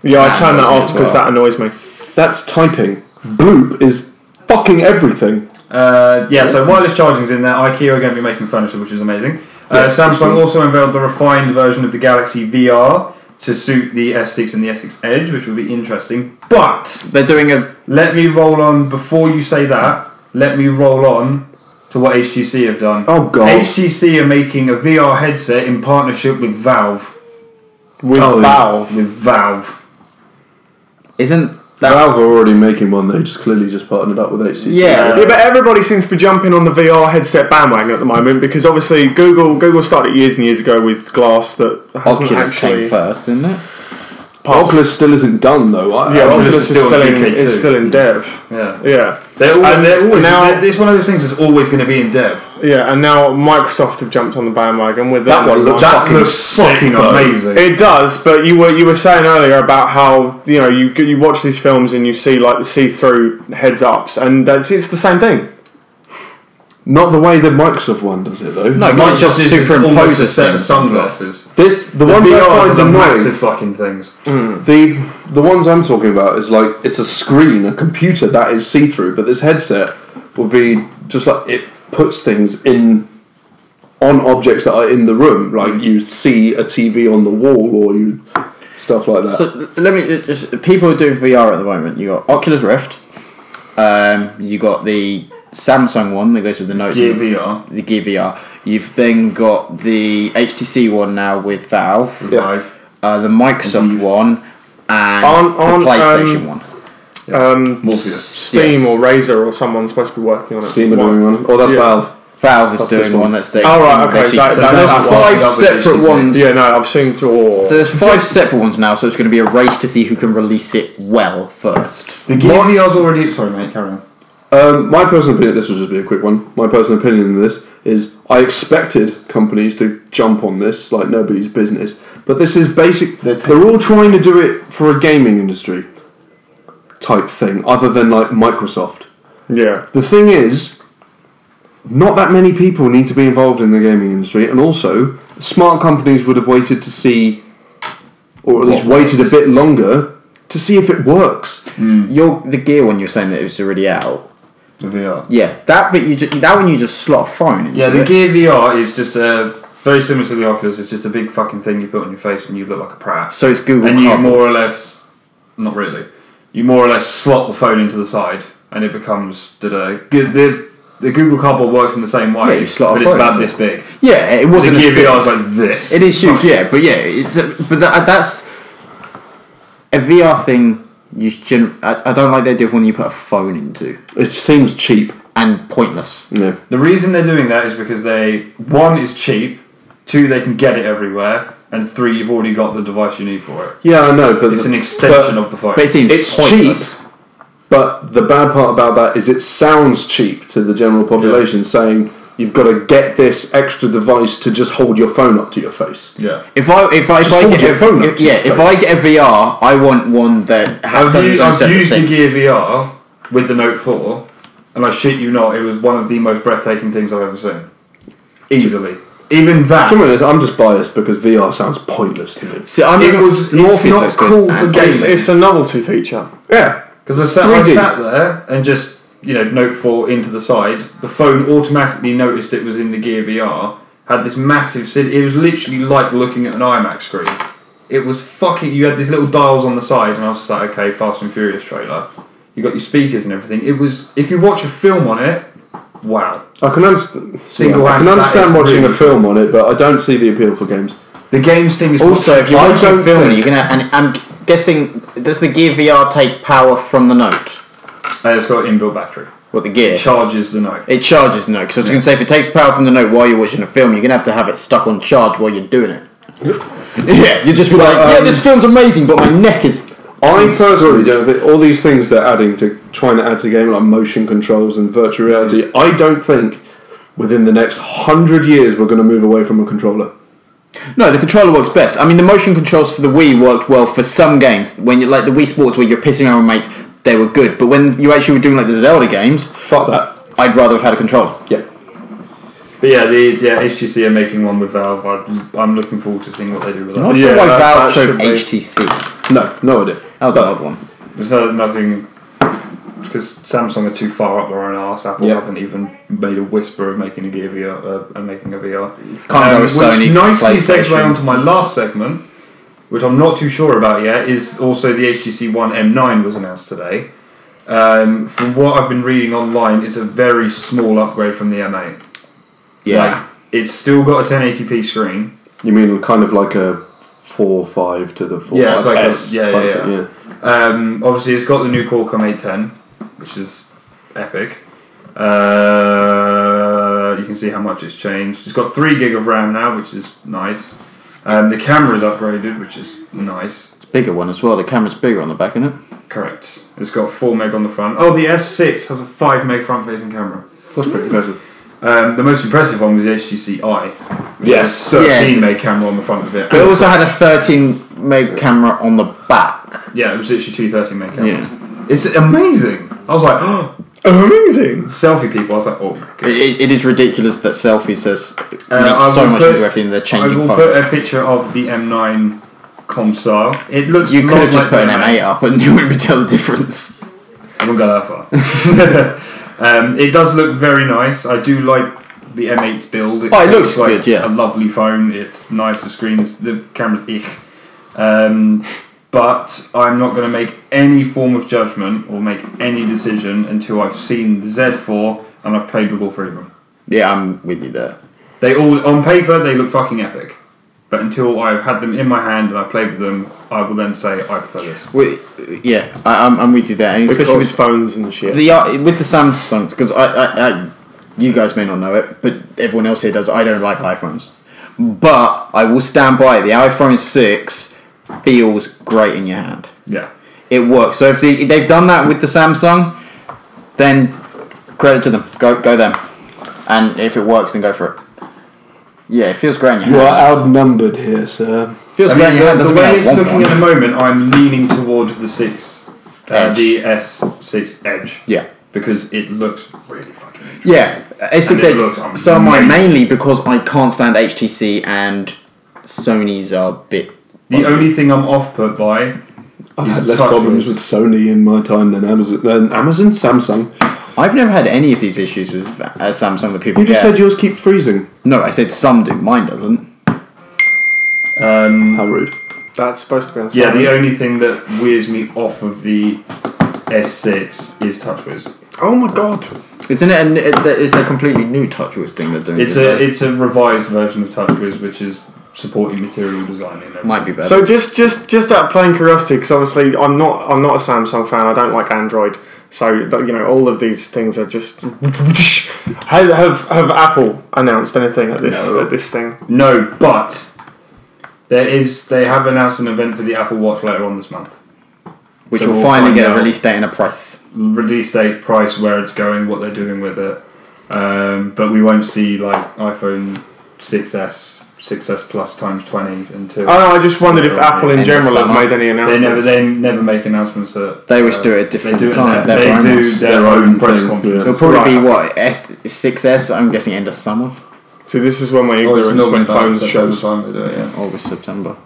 Yeah, I That turn that annoys me off as because well. that annoys me. That's typing. Bloop is fucking everything. So wireless charging's in there. IKEA are going to be making furniture, which is amazing. Yeah, Samsung cool. also unveiled the refined version of the Galaxy VR to suit the S6 and the S6 Edge, which will be interesting. But They're doing a. let me roll on, before you say that, let me roll on to what HTC have done. Oh, God. HTC are making a VR headset in partnership with Valve. With Valve. With Valve. Isn't that? Valve are already making one. They just clearly just partnered up with HTC. Yeah. Yeah, but everybody seems to be jumping on the VR headset bandwagon at the moment because obviously Google started years and years ago with Glass that hasn't Oculus came actually first, didn't it? passed. Oculus still isn't done though. Yeah, Oculus is still still in in, UK is too. still in dev. Yeah. Yeah. They're always now- it's one of those things that's always going to be in dev. Yeah, and now Microsoft have jumped on the bandwagon with That one looks That fucking looks sick, fucking though. amazing. It does, but you were saying earlier about how you watch these films and you see like the see-through heads-ups, and it's the same thing. Not the way the Microsoft one does it though. No, It's not just it's almost superimpose a a set of thing onto it. sunglasses. The ones I find are annoying. massive fucking things. The ones I'm talking about is like it's a screen, a computer that is see through, but this headset will be just like it puts things in on objects that are in the room, like you see a TV on the wall or you stuff like that. So let me just people who do VR at the moment. You got Oculus Rift. You got the Samsung one that goes with the Note. Gear VR. The Gear VR. You've then got the HTC one now with Valve. Vive. The Microsoft one and On the PlayStation one. Morpheus. Steam Yes. or Razer or someone's supposed to be working on it. Steam are doing one. Oh, that's Yeah. Valve. Valve is That's this doing one one. that's the. Oh, right, okay, So that- there's that one. five That was separate HTC. ones. Yeah, no, I've seen. So there's 5 separate ones now, so it's going to be a race to see who can release it well first. The Gear VR's already. Sorry, mate. Carry on. My personal opinion, this will just be a quick one. My personal opinion in this is I expected companies to jump on this like nobody's business, but this is basic. They're all trying to do it for a gaming industry type thing, other than like Microsoft. Yeah. The thing is, not that many people need to be involved in the gaming industry, and also smart companies would have waited to see, or at least waited a bit longer to see if it works. The Gear one, you're saying that it was already out. The VR. Yeah, that one you just slot a phone into Yeah, the it. Gear VR is just very similar to the Oculus. It's just a big fucking thing you put on your face and you look like a prat. So it's Google And you Cardboard. more or less, not really, you more or less slot the phone into the side and it becomes the the Google Cardboard works in the same way, Yeah, you slot a but it's phone about into this big. Yeah, it The wasn't. Gear as big. VR is like this. It is huge, yeah, but that's a VR thing. You shouldn't. I don't like the idea of when you put a phone into It seems cheap. and pointless. Yeah. The reason they're doing that is because one, it's cheap, two, they can get it everywhere, and three, you've already got the device you need for it. Yeah, I know, but It's an extension of the phone. But it seems it's pointless. cheap. But the bad part about that is it sounds cheap to the general population, saying you've got to get this extra device to just hold your phone up to your face. Yeah. If I hold get your phone up to your if I face. get a VR, I want one that does its own I've separate used the thing. Gear VR with the Note 4, and I shit you not, it was one of the most breathtaking things I've ever seen. Easily. Even that. To be honest, I'm just biased because VR sounds pointless to me. See, I'm It's not cool for It's, gaming. it's a novelty feature. Yeah. Because I 3D. sat there and just, Note 4 into the side. The phone automatically noticed it was in the Gear VR. Had this massive... It was literally like looking at an IMAX screen. It was fucking... You had these little dials on the side, and I was just like, okay, Fast and Furious trailer. You got your speakers and everything. It was... If you watch a film on it, wow. I can understand. Single I can hand, understand that is watching really a film on it, but I don't see the appeal for games. The games thing is... Also, if you I watch a don't film, think- you're gonna. And I'm guessing, does the Gear VR take power from the Note? It's got an inbuilt battery. What, the Gear? It charges the Note. It charges the Note. Because I was going to say, if it takes power from the Note while you're watching a film, you're going to have it stuck on charge while you're doing it. Yeah, you'd just be like, yeah, this film's amazing, but my neck is... I personally screwed. don't think all these things they're adding to trying to add to the game, like motion controls and virtual reality, I don't think within the next 100 years we're going to move away from a controller. No, the controller works best. I mean, the motion controls for the Wii worked well for some games. When you like the Wii Sports, where you're pissing around with mates, they were good. But when you actually were doing like the Zelda games, Fuck that. I'd rather have had a controller. Yeah. But yeah, HTC are making one with Valve. I'm looking forward to seeing what they do with I'm that. not sure why that- Valve that chose should be- HTC. No idea. That was an odd one. There's nothing because Samsung are too far up their own arse. Apple Yeah. haven't even made a whisper of making a Gear VR and making a VR. Can't go with Sony, Which nicely PlayStation. segues onto my last segment, which I'm not too sure about yet. Is also the HTC One M9 was announced today. From what I've been reading online, it's a very small upgrade from the M8. Yeah. Like, it's still got a 1080p screen. You mean kind of like a 4.5 to the 4.5 Yeah, it's like S yeah. type thing, Obviously, it's got the new Qualcomm 810, which is epic. You can see how much it's changed. It's got 3 gig of RAM now, which is nice. The camera's upgraded, which is nice. It's a bigger one as well. The camera's bigger on the back, isn't it? Correct. It's got 4 meg on the front. Oh, the S6 has a 5 meg front-facing camera. That's pretty impressive. The most impressive one was the HTC Eye. Yes. 13 Yeah. meg camera on the front of it. But it also had a 13 meg camera on the back. Yeah, it was literally 2 13 meg cameras. Yeah. It's amazing. I was like, oh, Amazing. selfie people. I was like, oh my god. It is ridiculous that selfies has I make so will much put- into everything. They're I changing will phones. put a picture of the M9 Comstar. It looks. You a could lot have just like put the an M8 up and you wouldn't be tell the difference. I won't go that far. It does look very nice. I do like the M8's build. Oh, it looks like good, yeah. a lovely phone. It's nice. The screens, the camera's but I'm not going to make any form of judgment or make any decision until I've seen the Z4 and I've played with all 3 of them. Yeah, I'm with you there. They all, on paper, they look fucking epic. But until I've had them in my hand and I've played with them, I will then say I prefer this. Yeah, I'm with you there. And especially Because with phones and shit. with the Samsung, because I you guys may not know it, but everyone else here does. I don't like iPhones, but I will stand by it. The iPhone 6 feels great in your hand. Yeah. It works. So if they've done that with the Samsung, then credit to them. Go them. And if it works, then go for it. Yeah, it feels great in your You hand. are outnumbered here, sir. Feels I great mean, in your hand. the Doesn't mean way I it's want looking one. at the moment, I'm leaning towards the 6, Edge. the S6 Edge. Yeah. Because it looks really fucking interesting. Yeah, S6 And it looks Edge. So am I, amazing. mainly because I can't stand HTC and Sony's are a bit. The only thing I'm off put by I've is had less touch problems with wheels. Sony in my time than Amazon, Samsung. I've never had any of these issues with Samsung that people You just get. said yours keep freezing. No, I said some do. Mine doesn't. How rude. That's supposed to be on Yeah, Sony. the only thing that wears me off of the S6 is TouchWiz. Oh my god. Isn't it? It's a completely new TouchWiz thing they're doing. It's a revised version of TouchWiz, which is supporting material design. Might be better. So just out of plain curiosity, because obviously I'm not a Samsung fan. I don't like Android. So all of these things are just. Have Apple announced anything at this thing? No, but they have announced an event for the Apple Watch later on this month, which so will we'll finally find get a out. release date and a price. Release date, price, where it's going, what they're doing with it. But we won't see like iPhone 6S, 6S Plus times 20 until. Oh no, I just wondered if Apple in End of general have summer. made any announcements. They never make announcements. They always do it at different times. They do their own press thing, conference. yeah. It'll probably be what 6S. I'm guessing end of summer, So this is when my ignorance when phones shows. time they do it, yeah. August, September.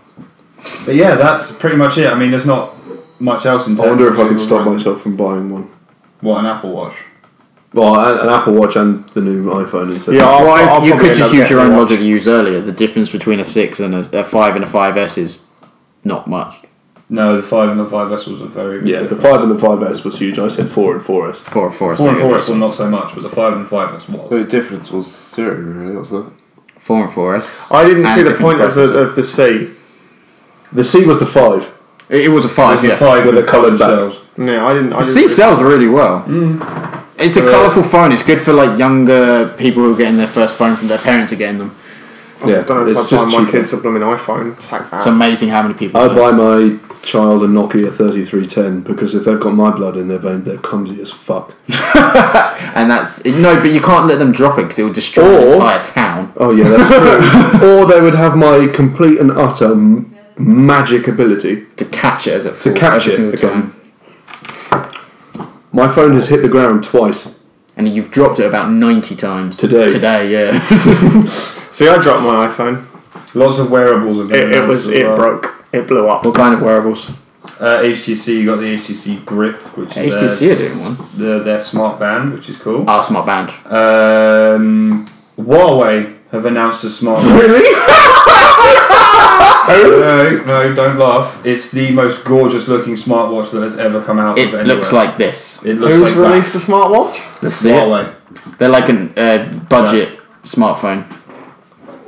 But yeah, that's pretty much it. I mean, there's not much else in I terms wonder if I of could stop myself from buying one. What, an Apple Watch? Well, an Apple Watch and the new iPhone instead. Yeah, I'll You probably could just end up use your getting own a watch. logic you used earlier. The difference between a 6 and a 5 and a 5S is not much. No, the 5 and the 5S was a very big Yeah, the difference. 5 and the 5S was huge. I said 4 and 4S. 4 and 4S. 4 and 4S well, not so much, but the 5 and 5S was. The difference was zero, really, wasn't it? 4 and 4S. I didn't And see the different point of processor. the C. The C was the 5. It was a 5. It was a 5 with a coloured cells. Yeah, I didn't. The C sells really well. It's a colourful phone. It's good for like younger people who are getting their first phone from their parents are getting them. Yeah, I don't know if it's I buy just my cheaper. kids a blooming iPhone. Sack that. It's amazing how many people. I do. buy my child a Nokia 3310 because if they've got my blood in their vein, they're clumsy as fuck. And that's no, but you can't let them drop it because it will destroy the Or- entire town. Oh yeah, that's true. Or they would have my complete and utter magic ability. To catch it as it To falls catch every it single again. time. My phone has hit the ground twice. And you've dropped it about 90 times Today. Today, yeah. See, I dropped my iPhone. Lots of wearables are going It broke. It blew up. What kind of wearables? HTC, you got the HTC Grip, which is HTC are doing one. their smart band, which is cool. Oh, smart band. Huawei have announced a smart. No, don't laugh. It's the most gorgeous looking smartwatch that has ever come out. It of anywhere. looks like this. It looks Who's like released the smartwatch? Let's see Huawei. it. They're like a budget smartphone.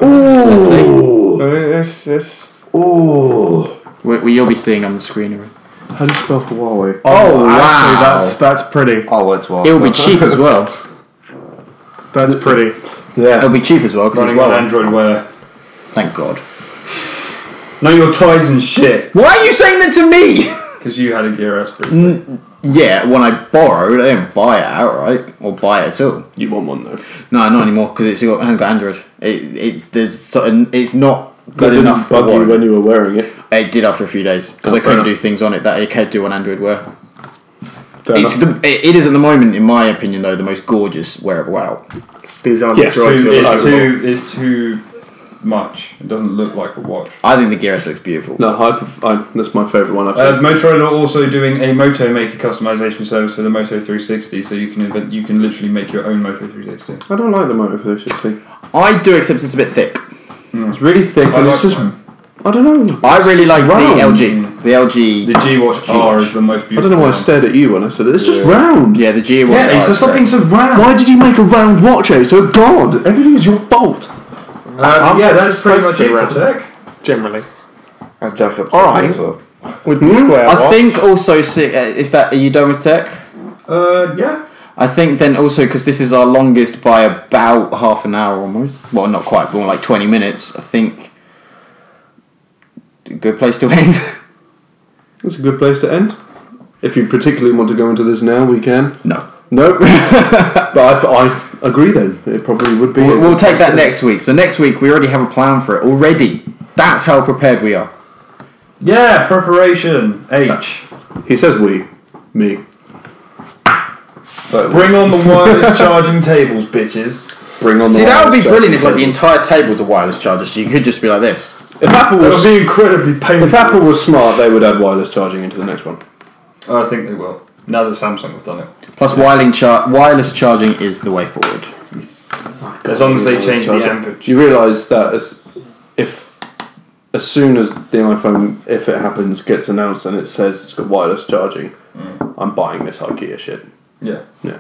Let's see. This. You'll be seeing on the screen. Aaron. How do you spell Huawei? Oh, actually, wow. that's pretty. Oh, it's one. It'll be cheap as well. That's pretty. Yeah. It'll be cheap as well because Running it's on well. Android Wear. Thank God. No, your ties and shit. Why are you saying that to me? Because you had a Gear S briefly. Yeah, when I borrowed, I didn't buy it outright or buy it at all. You want one though? No, not anymore because it hasn't got Android. It's not That good didn't enough. bug for you what when you were wearing it. it did after a few days because Oh, I fair couldn't enough. do things on it that it could do on Android Wear. Fair enough. It is at the moment, in my opinion, though, the most gorgeous wearable out. These aren't Yeah, the droids. It's too much. It doesn't look like a watch. I think the Gear S looks beautiful. No, that's my favourite one I've seen. Motorola are also doing a Moto Maker customization service for the Moto 360, so you can literally make your own Moto 360. I don't like the Moto 360. I do, except it's a bit thick. It's really thick I and like it's just. mine. I don't know. I it's really just like round. the LG. The LG. The G Watch R is the most beautiful. I don't know why I one. stared at you when I said it. It's just round. Yeah, the G Watch. Yeah, R so is stop great. being so round. Why did you make a round watch, eh? So God, everything is your fault. Yeah, that's It's pretty supposed much to be it for round. tech. Generally. And Jacob. Alright. as well. With the square watch. I think also, is that, are you done with tech? Yeah. I think then also, because this is our longest by about half an hour almost. Well, not quite, but more like 20 minutes. I think a good place to end. That's a good place to end. If you particularly want to go into this now, we can. No. No, but I agree. Then it probably would be. We'll take that next week. So next week we already have a plan for it already. That's how prepared we are. Yeah, preparation. H. He says we, me. So Bring on the wireless charging tables, bitches. Bring on the. See, that would be wireless brilliant if charging like the cable. entire table's a wireless charger, so you could just be like this. If Apple That was would be incredibly painful. if Apple was smart, they would add wireless charging into the next one. I think they will. Now that Samsung have done it. Plus, wireless charging is the way forward. As long as they change the Charging. amperage. You realise that as soon as the iPhone, if it happens, gets announced and it says it's got wireless charging, I'm buying this IKEA shit. Yeah. Yeah.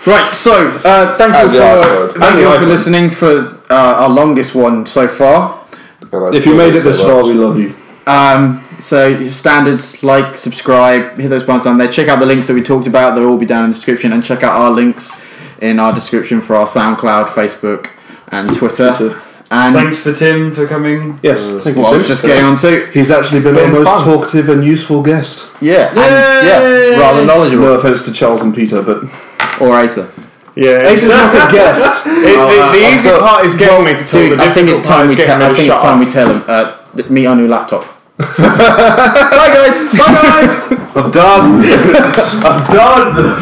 Right, so thank you all for listening for our longest one so far. If you made it this far, we love you. So standards, like, subscribe, hit those buttons down there. Check out the links that we talked about; they'll all be down in the description. And check out our links in our description for our SoundCloud, Facebook, and Twitter. And Thanks for Tim for coming. Yes, thank you. what I was just getting on to. He's actually been our most talkative and useful guest. Rather knowledgeable. No offense to Charles and Peter, but Or Asa. Yeah, Ace is not a guest. the easy part is getting me to talk. Dude, The I think it's difficult part time is we getting me to shut up. tell him. Meet our new laptop. Bye guys. I'm done. I'm done.